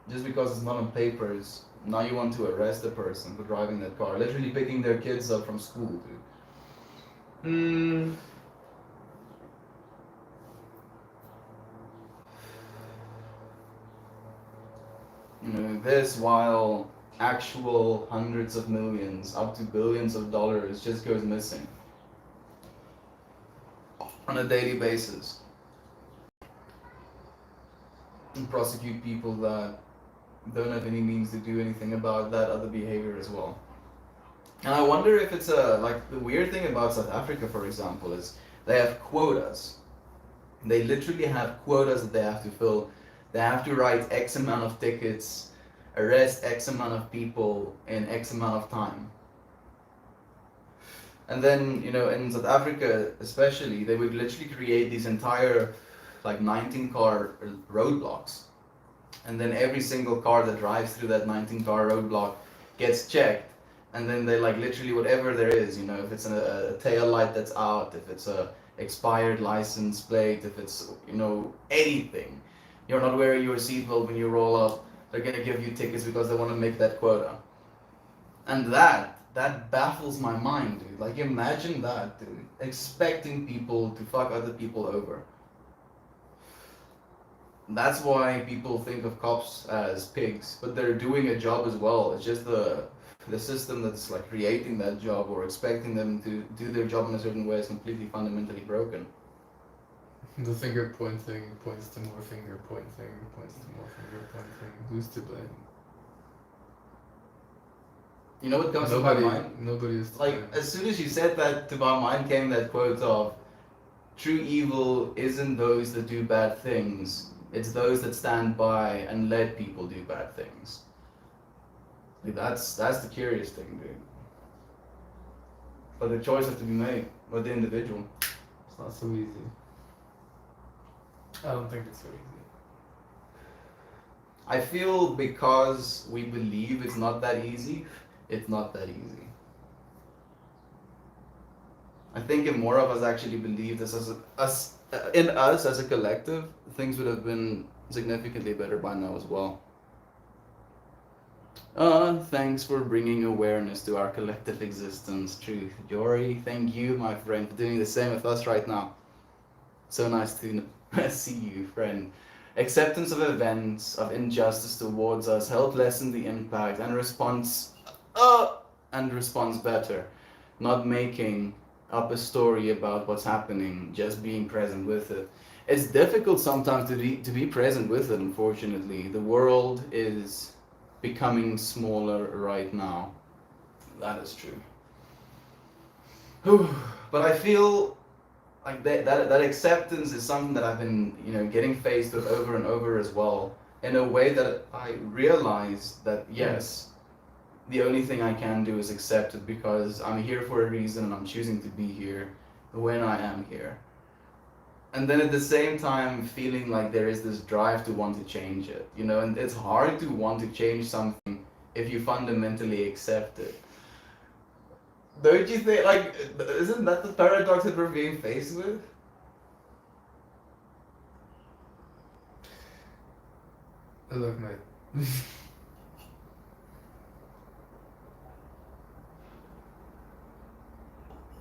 Just because it's not on papers, now you want to arrest a person for driving that car. Literally picking their kids up from school, dude. You know, this while actual hundreds of millions, up to billions of dollars just goes missing on a daily basis. And prosecute people that don't have any means to do anything about that other behavior as well. And I wonder if it's like the weird thing about South Africa, for example, is they have quotas. They literally have quotas that they have to fill. They have to write X amount of tickets, arrest X amount of people in X amount of time. And then, you know, in South Africa especially, they would literally create these entire like 19 car roadblocks. And then every single car that drives through that 19 car roadblock gets checked. And then they like literally whatever there is, you know, if it's a tail light that's out, if it's a expired license plate, if it's, you know, anything. You're not wearing your seatbelt when you roll up, they're gonna give you tickets because they want to make that quota. And that baffles my mind, dude. Like imagine that, dude. Expecting people to fuck other people over. That's why people think of cops as pigs, but they're doing a job as well. It's just the system that's like creating that job or expecting them to do their job in a certain way is completely fundamentally broken.
The finger pointing points to more finger pointing, points to more finger pointing. Who's to blame?
You know what comes to my mind?
Nobody is to
Like
blame.
as soon as you said that, to my mind came that quote of, "True evil isn't those that do bad things; it's those that stand by and let people do bad things." Like that's the curious thing, dude. But the choice has to be made by the individual.
It's not so easy. I don't think it's so easy.
I feel because we believe it's not that easy, it's not that easy. I think if more of us actually believed this in us as a collective, things would have been significantly better by now as well. Thanks for bringing awareness to our collective existence, Truth. Jory, thank you, my friend, for doing the same with us right now. So nice to see you, friend. Acceptance of events, of injustice towards us, help lessen the impact uh, and responds better. Not making up a story about what's happening, just being present with it. It's difficult sometimes to be present with it, unfortunately. The world is becoming smaller right now. That is true. But I feel like that acceptance is something that I've been, getting faced with over and over as well, in a way that I realize that yes, the only thing I can do is accept it because I'm here for a reason and I'm choosing to be here when I am here. And then at the same time feeling like there is this drive to want to change it, and it's hard to want to change something if you fundamentally accept it. Don't you think, like, isn't that the paradox that we're being faced with?
Look, mate.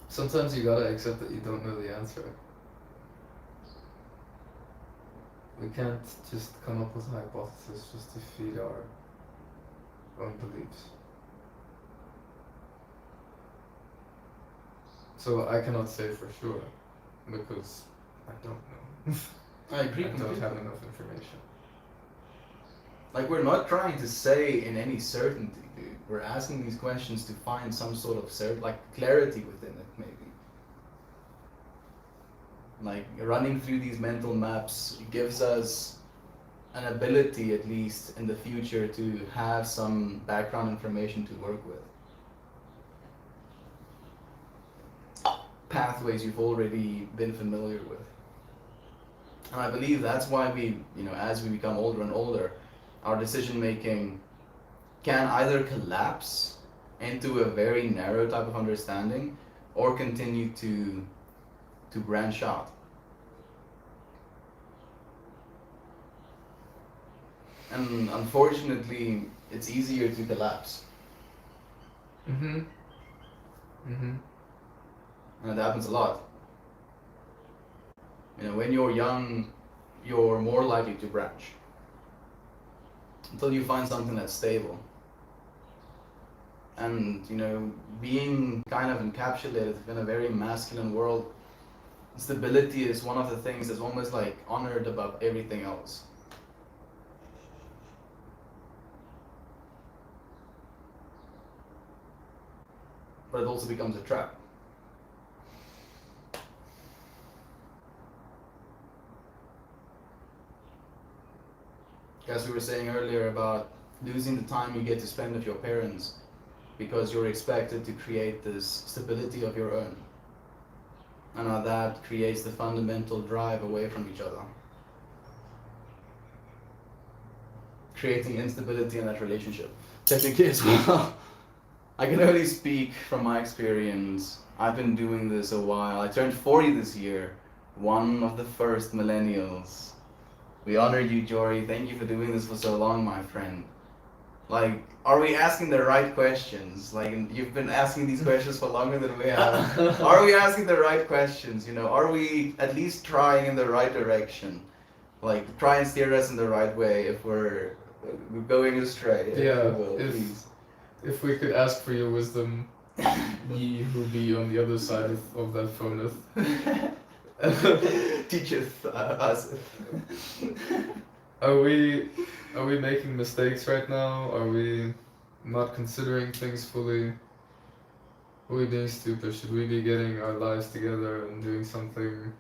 Sometimes you gotta accept that you don't know the answer. We can't just come up with a hypothesis just to feed our own beliefs. So I cannot say for sure, because I don't know.
I agree
I don't
completely.
have enough information.
Like, we're not trying to say in any certainty, dude. We're asking these questions to find some sort of clarity within it, maybe. Like, running through these mental maps gives us an ability, at least in the future, to have some background information to work with. Pathways you've already been familiar with. And I believe that's why we, as we become older and older, our decision making can either collapse into a very narrow type of understanding or continue to branch out. And unfortunately, it's easier to collapse.
Mm-hmm.
And it happens a lot. When you're young, you're more likely to branch. Until you find something that's stable. And, being kind of encapsulated in a very masculine world, stability is one of the things that's almost like honored above everything else. But it also becomes a trap. As we were saying earlier about losing the time you get to spend with your parents because you're expected to create this stability of your own. And how that creates the fundamental drive away from each other. Creating instability in that relationship. Technically as well. I can only speak from my experience. I've been doing this a while. I turned 40 this year. One of the first millennials. We honor you, Jory. Thank you for doing this for so long, my friend. Like, are we asking the right questions? Like, you've been asking these questions for longer than we have. Are we asking the right questions? Are we at least trying in the right direction? Like, try and steer us in the right way if we're going astray.
Yeah,
please.
If we could ask for your wisdom, ye who be on the other side of that phoneth.
Teacheth us.
Are we making mistakes right now? Are we not considering things fully? Are we being stupid? Should we be getting our lives together and doing something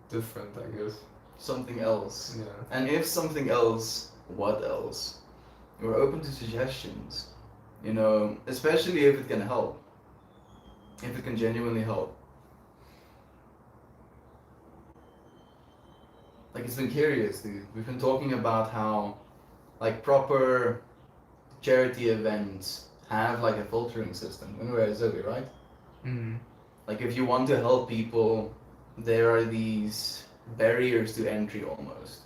different, I guess?
Something else.
Yeah.
And if something else, what else? We're open to suggestions. Especially if it can help. If it can genuinely help. Like, it's been curious, dude. We've been talking about how, like, proper charity events have like a filtering system. Anyway, Zoe, right?
Mm.
Like if you want to help people, there are these barriers to entry almost.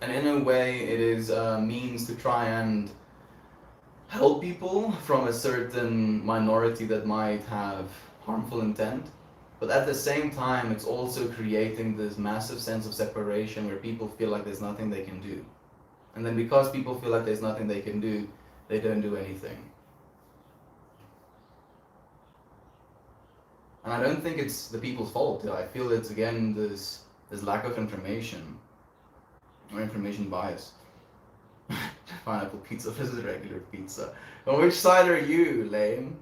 And in a way, it is a means to try and help people from a certain minority that might have harmful intent. But at the same time, it's also creating this massive sense of separation where people feel like there's nothing they can do. And then because people feel like there's nothing they can do, they don't do anything. And I don't think it's the people's fault. I feel it's again this lack of information or information bias. Pineapple pizza versus regular pizza. On which side are you, Lane?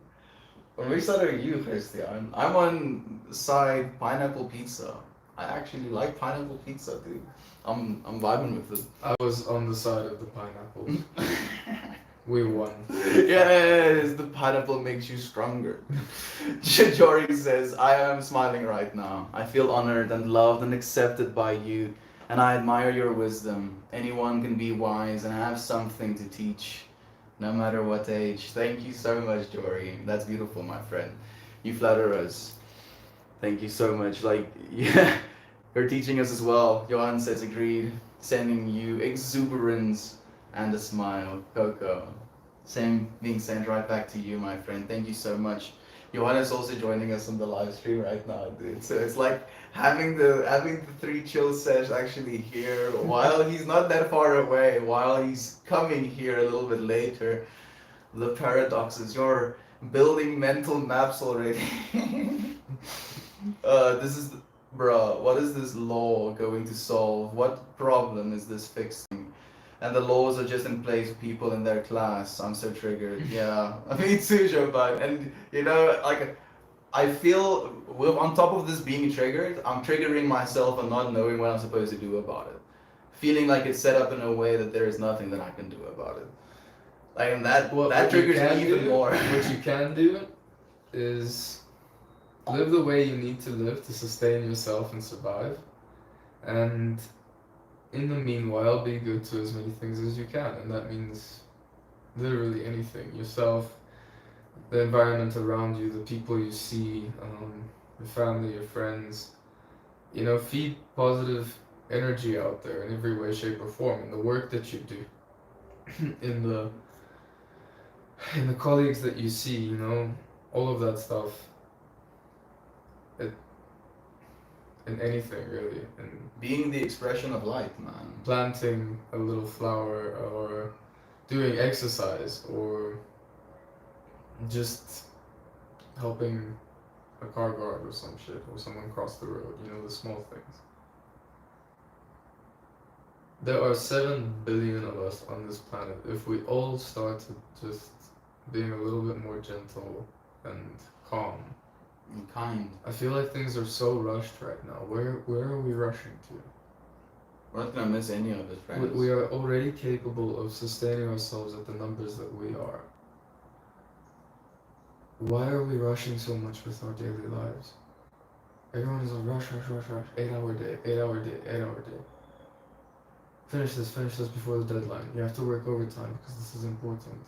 On which side are you, Christian? I'm on side pineapple pizza. I actually like pineapple pizza, dude. I'm vibing with it.
I was on the side of the pineapple. We won.
Yes, the pineapple makes you stronger. Jory says, I am smiling right now. I feel honored and loved and accepted by you, and I admire your wisdom. Anyone can be wise and have something to teach, no matter what age. Thank you so much, Jory. That's beautiful, my friend. You flatter us. Thank you so much. Like, yeah, you're teaching us as well. Johan says agreed, sending you exuberance and a smile. Coco. Same being sent right back to you, my friend. Thank you so much. Johan is also joining us on the live stream right now, dude. So it's like having the three chill sesh actually here while he's not that far away, while he's coming here a little bit later. The paradoxes. You're building mental maps already. This is, bruh, what is this law going to solve? What problem is this fixing? And the laws are just in place for people in their class. I'm so triggered. Yeah, me too, Joban. And you know, like, I feel on top of this being triggered, I'm triggering myself and not knowing what I'm supposed to do about it. Feeling like it's set up in a way that there is nothing that I can do about it. Like, and that triggers me even more.
What you can do is live the way you need to live to sustain yourself and survive. And in the meanwhile, be good to as many things as you can. And that means literally anything. Yourself, the environment around you, the people you see, your family, your friends. You know, feed positive energy out there in every way, shape, or form. In the work that you do, in the colleagues that you see, you know, all of that stuff. In anything really, and
being the expression of light, man.
planting a little flower, or doing exercise, or just helping a car guard or some shit, or someone cross the road, you know, the small things. There are 7 billion of us on this planet. If we all start to just being a little bit more gentle and calm
And kind.
I feel like things are so rushed right now. Where are we rushing to?
We're not gonna miss any of it, friends.
We are already capable of sustaining ourselves at the numbers that we are. Why are we rushing so much with our daily lives? Everyone is a rush, rush, rush, rush. 8-hour day, 8-hour day, 8-hour day. Finish this before the deadline. You have to work overtime because this is important.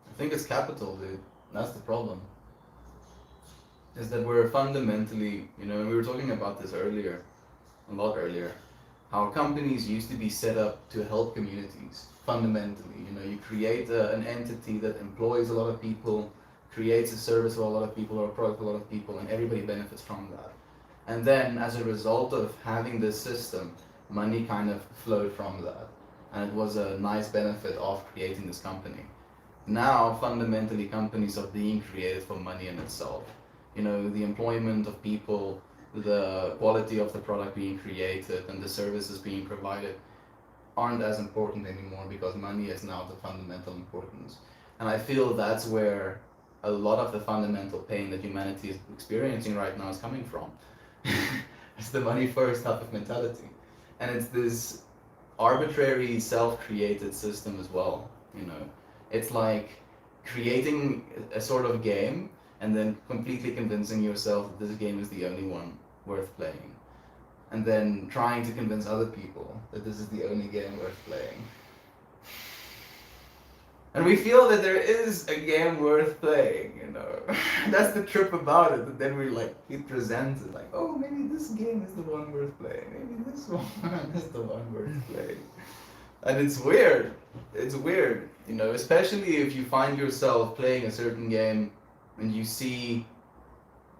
I think it's capital, dude. That's the problem. Is that we're fundamentally, you know, and we were talking about this earlier, a lot earlier, how companies used to be set up to help communities, fundamentally. You know, you create an entity that employs a lot of people, creates a service for a lot of people or a product for a lot of people, and everybody benefits from that. And then, as a result of having this system, money kind of flowed from that. And it was a nice benefit of creating this company. Now, fundamentally, companies are being created for money in itself. You know, the employment of people, the quality of the product being created, and the services being provided aren't as important anymore because money is now the fundamental importance. And I feel that's where a lot of the fundamental pain that humanity is experiencing right now is coming from. It's the money first type of mentality. And it's this arbitrary self-created system as well, you know. It's like creating a sort of game and then completely convincing yourself that this game is the only one worth playing. and then trying to convince other people that this is the only game worth playing. And we feel that there is a game worth playing, you know. That's the trip about it. And then we present it like, oh, maybe this game is the one worth playing. Maybe this one is the one worth playing. And it's weird. It's weird, you know, especially if you find yourself playing a certain game and you see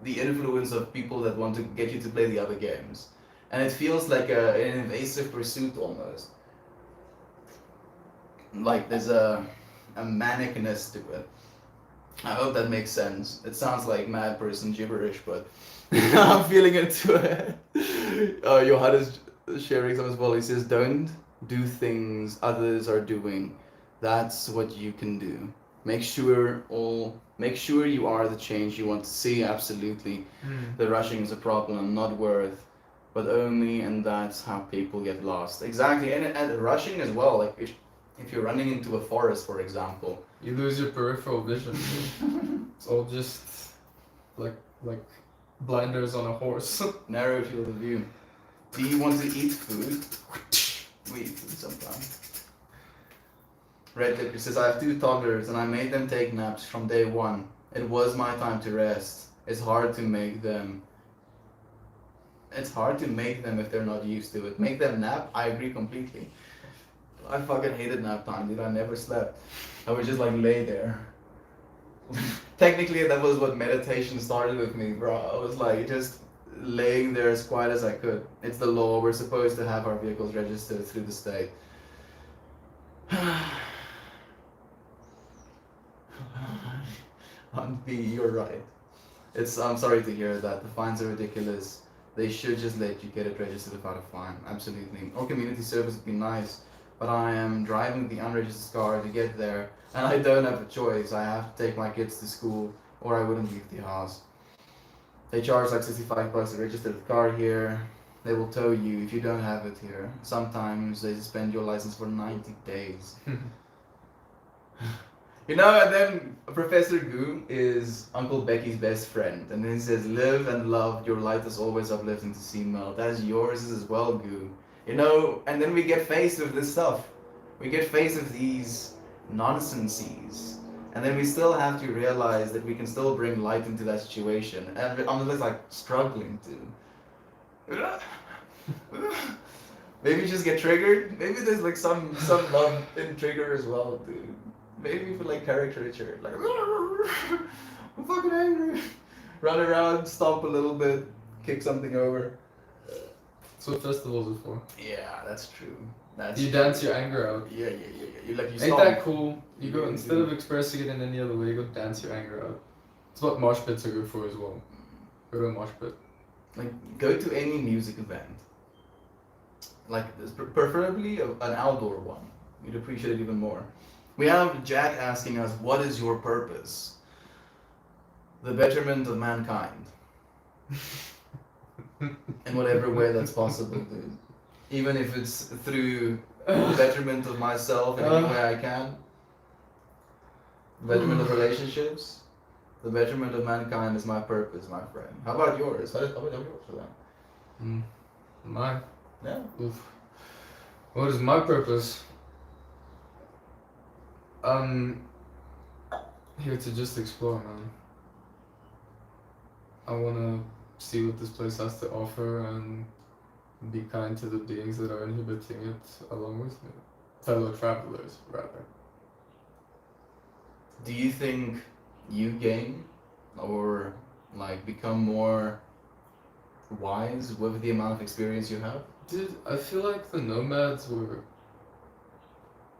the influence of people that want to get you to play the other games. And it feels like an invasive pursuit almost. Like there's a manicness to it. I hope that makes sense. It sounds like mad person gibberish, but I'm feeling into it. Johan is sharing some as well. He says, don't do things others are doing. That's what you can do. Make sure you are the change you want to see. Absolutely. The rushing is a problem, not worth, but only, and that's how people get lost. Exactly, and rushing as well. Like if you're running into a forest, for example,
you lose your peripheral vision. It's all just like blinders on a horse.
Narrow field of view. Do you want to eat food? We eat food sometimes. Red Lip says, I have 2 toddlers and I made them take naps from day 1. It was my time to rest. It's hard to make them if they're not used to it. Make them nap? I agree completely. I fucking hated nap time, dude. I never slept. I would just lay there. Technically, that was what meditation started with me, bro. I was just laying there as quiet as I could. It's the law. We're supposed to have our vehicles registered through the state. Aunt B, you're right. I'm sorry to hear that. The fines are ridiculous. They should just let you get it registered without a fine. Absolutely. Or community service would be nice. But I am driving the unregistered car to get there, and I don't have a choice. I have to take my kids to school, or I wouldn't leave the house. They charge like $65 to register the car here. They will tow you if you don't have it here. Sometimes they suspend your license for 90 days. You know, and then Professor Goo is Uncle Becky's best friend. And then he says, live and love, your light is always uplifting to see melt. That's yours as well, Goo. You know, and then we get faced with this stuff. We get faced with these nonsenses. And then we still have to realize that we can still bring light into that situation. And I'm just struggling to. Maybe just get triggered. Maybe there's some love in trigger as well, dude. Maybe for caricature. I'm fucking angry. Run around, stomp a little bit, kick something over.
That's what festivals are for.
Yeah, that's true.
You dance your anger out.
Yeah. You
Ain't
stomp.
that cool? You go instead of expressing it in any other way, you go dance your anger out. It's what mosh pits are good for as well. Go to a mosh pit.
Go to any music event. Preferably an outdoor one. You'd appreciate it even more. We have Jack asking us, what is your purpose? The betterment of mankind. In whatever way that's possible, dude. Even if it's through the betterment of myself in any way I can. The betterment of relationships. The betterment of mankind is my purpose, my friend. How about yours? How about yours for that?
Mine?
Yeah.
Oof. What is my purpose? Here to just explore, man. I wanna see what this place has to offer and be kind to the beings that are inhabiting it along with me. Fellow travelers, rather.
Do you think you gain or become more wise with the amount of experience you have?
Dude, I feel like the nomads were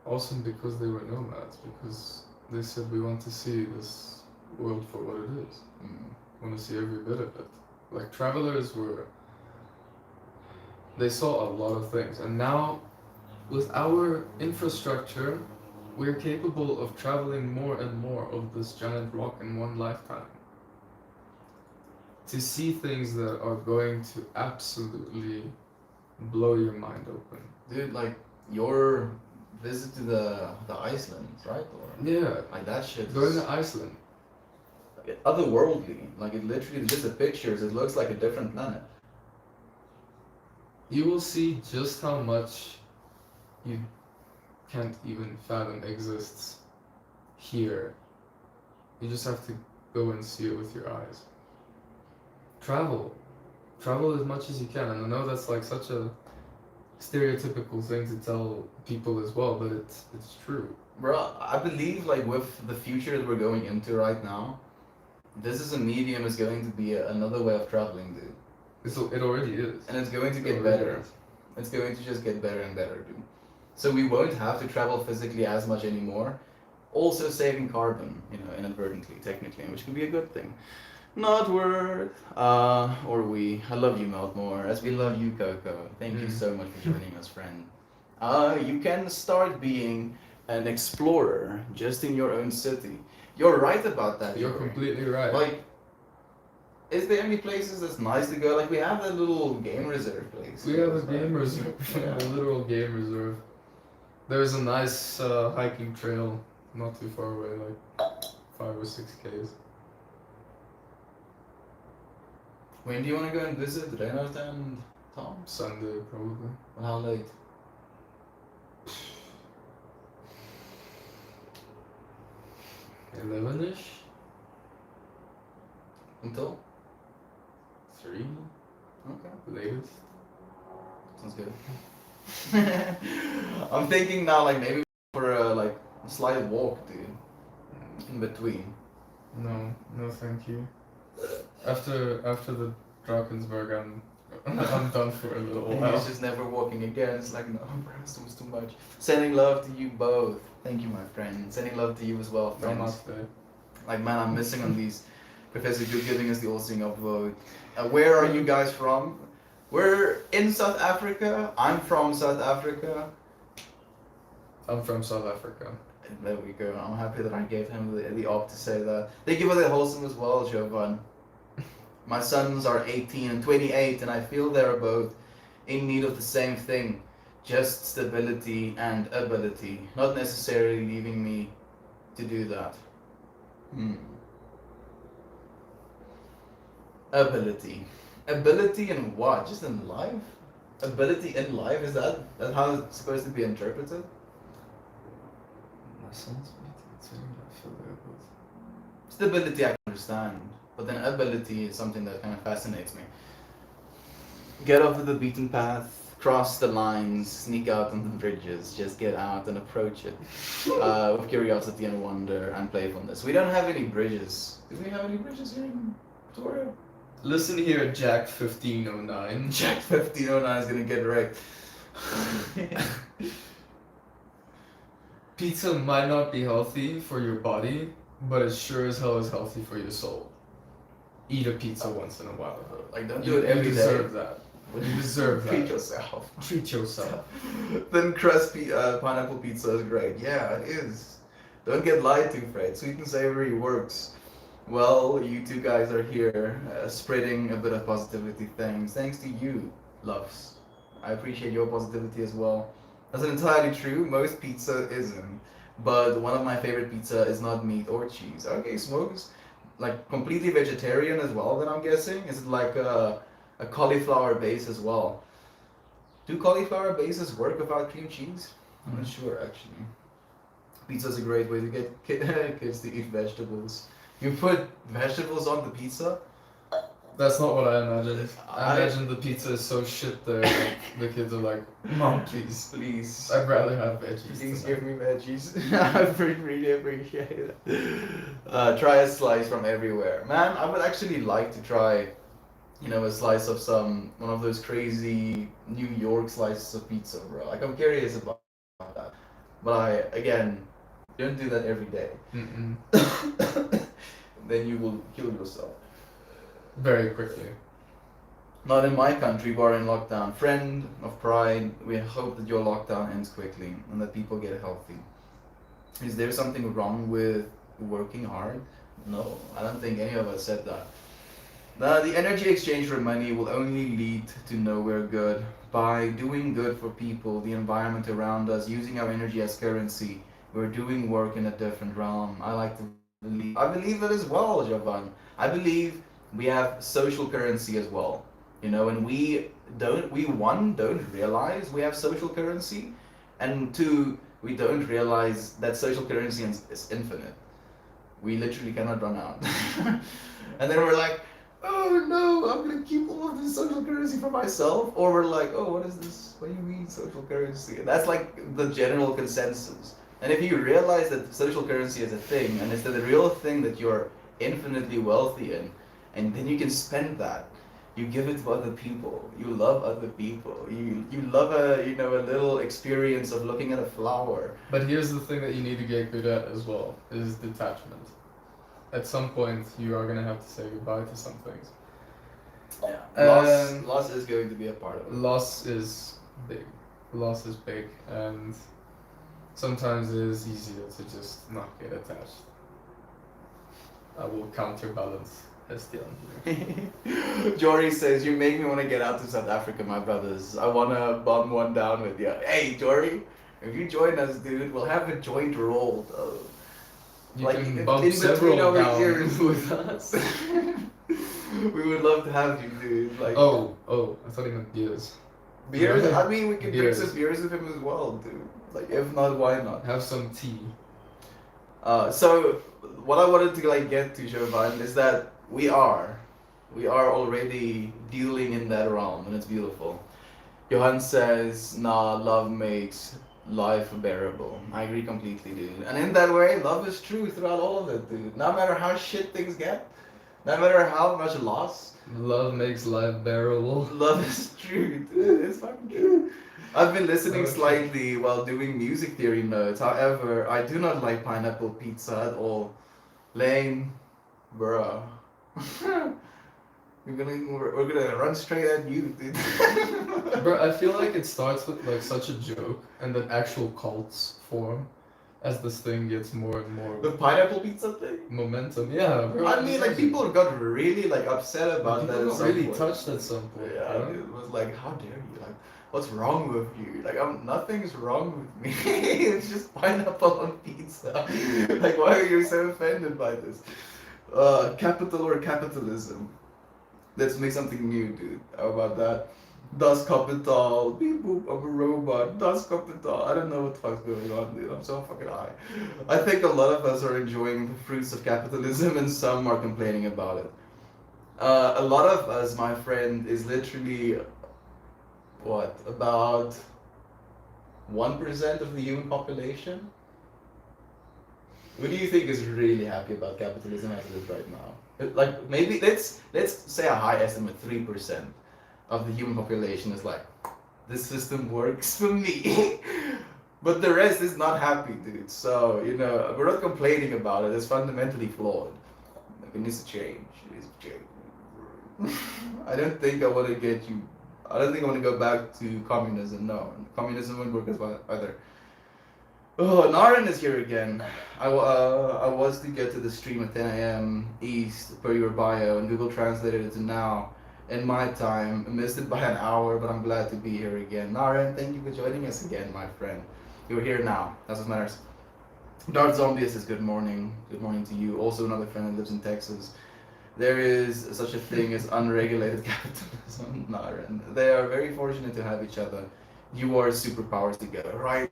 awesome because they were nomads, because they said we want to see this world for what it is. We want to see every bit of it. Travelers they saw a lot of things, and now with our infrastructure, we're capable of traveling more and more of this giant rock in one lifetime. To see things that are going to absolutely blow your mind open.
Dude, your visit to the Iceland, right?
Yeah.
That shit.
Going to Iceland.
Otherworldly. It literally, just the pictures, it looks like a different planet.
You will see just how much you can't even fathom exists here. You just have to go and see it with your eyes. Travel. Travel as much as you can. And I know that's like such a stereotypical thing to tell people as well, but it's true.
Bro, I believe like with the future that we're going into right now, this is a medium is going to be another way of traveling, dude.
It already is.
And it's going to
It
get
already
better.
is.
It's going to just get better and better, dude. So we won't have to travel physically as much anymore. Also saving carbon, inadvertently, technically, which can be a good thing. Not word. Or we. I love you, Meltmore, as we love you, Coco. Thank you so much for joining us, friend. You can start being an explorer just in your own city. You're right about that.
You're
Joey.
completely right.
Like, is there any places that's nice to go? Like, we have that little game reserve place.
We have a game reserve,
Yeah.
a literal game reserve. There's a nice hiking trail not too far away, like 5 or 6 k's.
When do you want to go and visit Reynard and Tom?
Sunday, probably.
Well, how late?
11ish?
Until?
3?
Okay.
Latest.
Sounds good. I'm thinking now, like, maybe for a slight walk, dude. In between.
No, thank you. After the Drakensberg, I'm done for a little
And
while.
he's just never walking again. It's like, no, bro, it's too much. Sending love to you both. Thank you, my friend. Sending love to you as well, friends.
Namaste.
Like, man, I'm missing on these. Professor Good giving us the all-sing upvote. Where are you guys from? We're in South Africa. I'm from South Africa.
I'm from South Africa.
There we go. I'm happy that I gave him the op to say that. Thank you for the wholesome as well, Jovan. My sons are 18 and 28, and I feel they're both in need of the same thing. Just stability and ability. Not necessarily leaving me to do that. Ability. Ability in what? Just in life? Ability in life? Is that how it's supposed to be interpreted?
My son's 18, I feel very good.
Stability I can understand, but then ability is something that kind of fascinates me. Get off of the beaten path, cross the lines, sneak out on the bridges, just get out and approach it with curiosity and wonder and playfulness. We don't have any bridges. Do we have any bridges here in Victoria?
Listen here, Jack 1509.
Jack 1509 is gonna get wrecked.
Pizza might not be healthy for your body, but it sure as hell is healthy for your soul. Eat a pizza once in a while.
Like, don't
You,
do it every
you
day.
deserve that. You deserve
Treat
that.
yourself.
Treat yourself.
Then crust pineapple pizza is great. Yeah, it is. Don't get lied to, Fred. Sweet and savory works. Well, you two guys are here spreading a bit of positivity. Thanks to you, loves. I appreciate your positivity as well. That's entirely true. Most pizza isn't. But one of my favorite pizza is not meat or cheese. Okay, Smokes. Like completely vegetarian as well, then I'm guessing? Is it like a cauliflower base as well? Do cauliflower bases work without cream cheese? I'm not sure actually. Pizza's a great way to get kids to eat vegetables. You put vegetables on the pizza?
That's not what I imagined. I
I-
imagine the pizza is so shit there, like, the kids are like, Mom, please.
Please.
I'd rather have veggies.
Please
tonight."
give me veggies. I really appreciate it. Try a slice from everywhere. Man, I would actually like to try, a slice of one of those crazy New York slices of pizza, bro. Like, I'm curious about that. But again, don't do that every day.
Mm-mm.
Then you will kill yourself.
Very quickly.
Not in my country, we are in lockdown. Friend of pride, we hope that your lockdown ends quickly and that people get healthy. Is there something wrong with working hard? No, I don't think any of us said that. The energy exchange for money will only lead to nowhere good. By doing good for people, the environment around us, using our energy as currency, we're doing work in a different realm. I believe that as well, Jovan. I believe we have social currency as well. And we don't realize we have social currency, and two, we don't realize that social currency is infinite. We literally cannot run out. And then we're like, oh no, I'm gonna keep all of this social currency for myself. Or we're like, oh, what is this? What do you mean social currency? That's like the general consensus. And if you realize that social currency is a thing, and it's the real thing that you're infinitely wealthy in, and then you can spend that. You give it to other people. You love other people. You love a little experience of looking at a flower.
But here's the thing that you need to get good at as well, is detachment. At some point, you are gonna have to say goodbye to some things.
Yeah. Loss is going to be a part of it.
Loss is big. Loss is big, and sometimes it is easier to just not get attached. I will counterbalance Hestian here.
Jory says, you make me want to get out to South Africa, my brothers. I want to bum one down with you. Hey, Jory, if you join us, dude, we'll have a joint roll, though.
You
like,
can
in
bump
between
several
our
down.
ears with us. We would love to have you, dude. Like,
Oh, I thought he meant beers.
beers? I mean, we can drink
Beers.
some beers with him as well, dude. Like, if not, why not?
Have some tea.
So what I wanted to get to, Jovan, is that we are already dealing in that realm, and it's beautiful. Johan says, nah, love makes life bearable. I agree completely, dude. And in that way, love is true throughout all of it, dude. No matter how shit things get, no matter how much loss,
Love makes life bearable.
love is true, dude. It's fucking true. I've been listening
Okay.
slightly while doing music theory notes. However, I do not like pineapple pizza at all. Lame, bruh. we're gonna run straight at you, dude.
Bro, I feel like it starts with like such a joke, and then actual cults form as this thing gets more and more
The pineapple pizza thing.
momentum. Yeah, bro.
I mean, like people got really upset about that.
People
At
got
some
really
point.
touched at some point.
Yeah,
bro.
dude, it was like, how dare you? Like, what's wrong with you? Like, nothing's wrong with me. It's just pineapple on pizza. Like, why are you so offended by this? Capital or capitalism? Let's make something new, dude. How about that? Das Kapital. Beep boop, I'm a robot. Das Kapital. I don't know what the fuck's going on, dude. I'm so fucking high. I think a lot of us are enjoying the fruits of capitalism and some are complaining about it. A lot of us, my friend, is literally, what, about 1% of the human population? Who do you think is really happy about capitalism as it is right now? Like, maybe, let's say a high estimate, 3% of the human population is like, this system works for me. But the rest is not happy, dude. So, we're not complaining about it. It's fundamentally flawed. Like, it needs to change. It needs to change. I don't think I want to go back to communism. No, communism won't work as well either. Oh, Naren is here again. I was to get to the stream at 10 a.m. East per your bio, and Google translated it to now. In my time, I missed it by an hour, but I'm glad to be here again. Naren, thank you for joining us again, my friend. You're here now. That's what matters. Dark Zombie says good morning. Good morning to you. Also another friend that lives in Texas. There is such a thing as unregulated capitalism, Naren. They are very fortunate to have each other. You are superpowers together, right?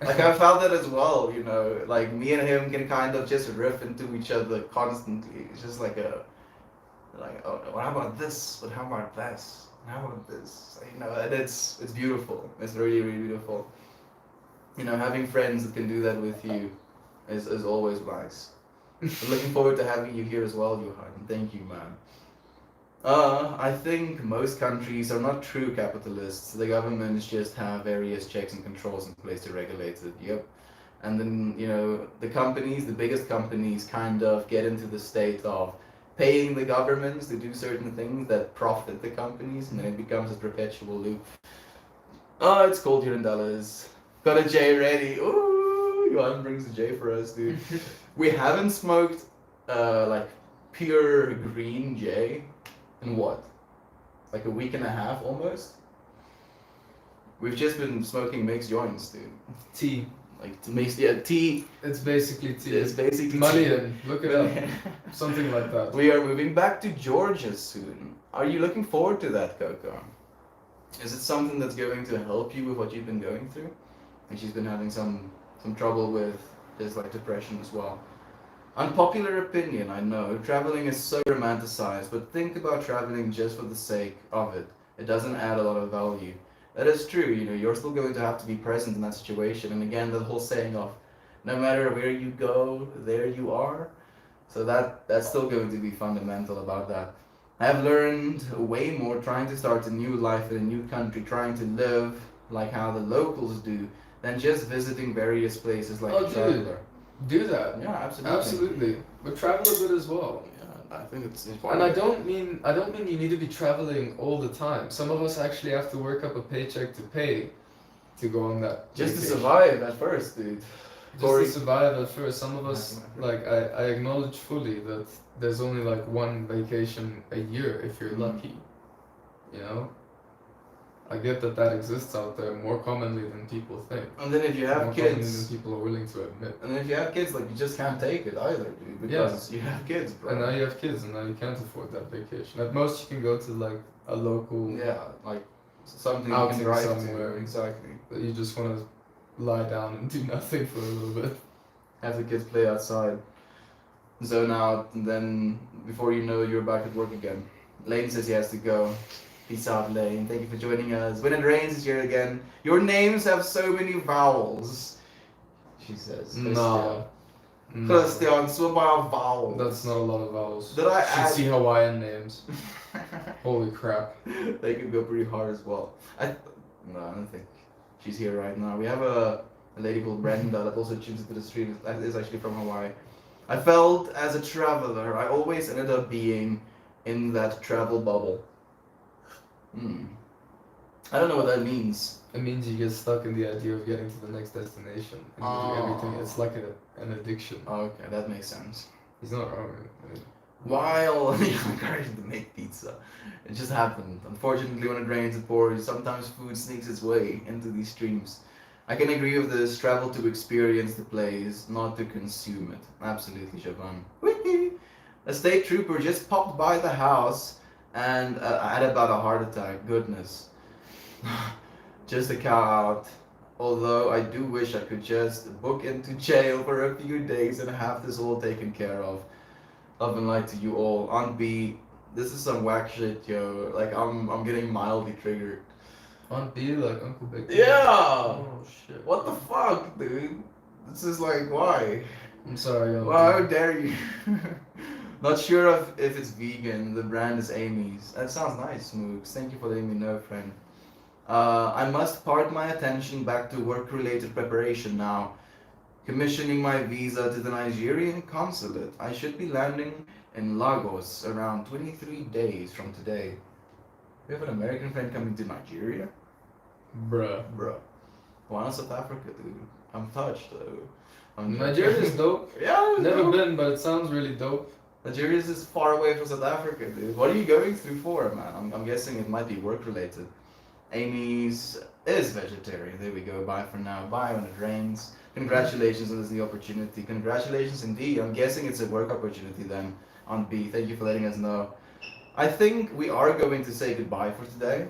Like I felt that as well, like me and him can kind of just riff into each other constantly. It's just like oh, what about this? But how about this? How about this? And it's beautiful. It's really, really beautiful. Having friends that can do that with you is always nice. I'm looking forward to having you here as well, Johan. Thank you, man. I think most countries are not true capitalists. The governments just have various checks and controls in place to regulate it. Yep. And then, the biggest companies kind of get into the state of paying the governments to do certain things that profit the companies, and then it becomes a perpetual loop. Oh, it's cold here in Dallas. Got a J ready. Ooh, Johan brings a J for us, dude. We haven't smoked, pure green J in what? Like a week and a half almost? We've just been smoking mixed joints, dude.
Tea.
Like to mix, tea.
It's basically tea.
It's basically
Malleable. Look it up. Something like that.
We are moving back to Georgia soon. Are you looking forward to that, Coco? Is it something that's going to help you with what you've been going through? And she's been having some trouble with his like depression as well. Unpopular opinion, I know. Traveling is so romanticized, but think about traveling just for the sake of it. It doesn't add a lot of value. That is true, you're still going to have to be present in that situation. And again, the whole saying of no matter where you go, there you are. So that's still going to be fundamental about that. I have learned way more trying to start a new life in a new country, trying to live like how the locals do, than just visiting various places like a traveler.
Do that.
Yeah, absolutely.
Absolutely. But travel a bit as well.
Yeah, I think it's
And
important.
I don't mean you need to be traveling all the time. Some of us actually have to work up a paycheck to pay to go on that.
Just to
vacation.
survive at first, dude.
Just to survive at first. Some of us, like, I acknowledge fully that there's only like one vacation a year if you're lucky. You know? I get that exists out there more commonly than people think.
And then if you have
more commonly
kids,
than people are willing to admit.
and if you have kids, like you just can't take it either, dude, because you have kids, bro.
And now you have kids, and now you can't afford that vacation. At most, you can go to like a local
Yeah, like something you
outing
can drive
somewhere.
to. Exactly.
that you just want to lie down and do nothing for a little bit.
Have the kids play outside, zone out, and then before you know, you're back at work again. Lane says he has to go. Peace out, Lane. Thank you for joining us. When it rains, it's here again. Your names have so many vowels. She says.
No.
Christian, so many vowels.
That's not a lot of vowels.
Did I
Should
add?
see Hawaiian names. Holy crap.
They could go pretty hard as well. No, I don't think she's here right now. We have a lady called Brenda that also tunes into the stream. That is actually from Hawaii. I felt as a traveler, I always ended up being in that travel bubble. I don't know what that means.
It means you get stuck in the idea of getting to the next destination. And you do everything. It's like an addiction.
Okay, that makes sense.
He's not wrong.
While encouraged to make pizza, it just happened. Unfortunately, when it rains, it pours. Sometimes food sneaks its way into these streams. I can agree with this. Travel to experience the place, not to consume it. Absolutely, Siobhan. A state trooper just popped by the house and I had about a heart attack. Goodness. Just a cow out. Although I do wish I could just book into jail for a few days and have this all taken care of. Love and light to you all. Aunt B, this is some whack shit, yo. Like I'm getting mildly triggered.
Aunt B, like Uncle Big.
Yeah.
Oh shit.
What the fuck, dude? This is like why?
I'm sorry, Aunt
Why how
B.
dare you? Not sure if it's vegan. The brand is Amy's. That sounds nice, Mooks. Thank you for letting me know, friend. I must part my attention back to work-related preparation now. Commissioning my visa to the Nigerian consulate. I should be landing in Lagos around 23 days from today. We have an American friend coming to Nigeria?
Bruh.
Bro. Why not South Africa, dude? I'm touched, though.
Nigeria's dope.
Yeah, it's
Never
dope.
been, but it sounds really dope.
Nigeria is far away from South Africa, dude. What are you going through for, man? I'm guessing it might be work-related. Amy's is vegetarian. There we go. Bye for now. Bye when it rains. Congratulations on this new opportunity. Congratulations indeed. I'm guessing it's a work opportunity then. On B, thank you for letting us know. I think we are going to say goodbye for today.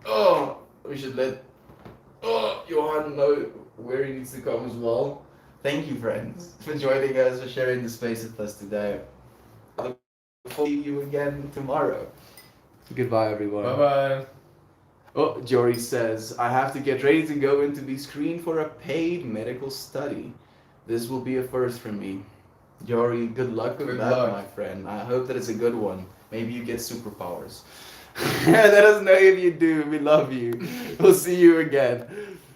Oh, we should let Johan know where he needs to come as well. Thank you, friends, for joining us, for sharing the space with us today. I look forward to see you again tomorrow. Goodbye, everyone.
Bye bye.
Oh, Jory says, I have to get ready to go in to be screened for a paid medical study. This will be a first for me. Jory, good luck with
Good
that,
luck.
my friend. I hope that it's a good one. Maybe you get superpowers. Let us know if you do. We love you. We'll see you again.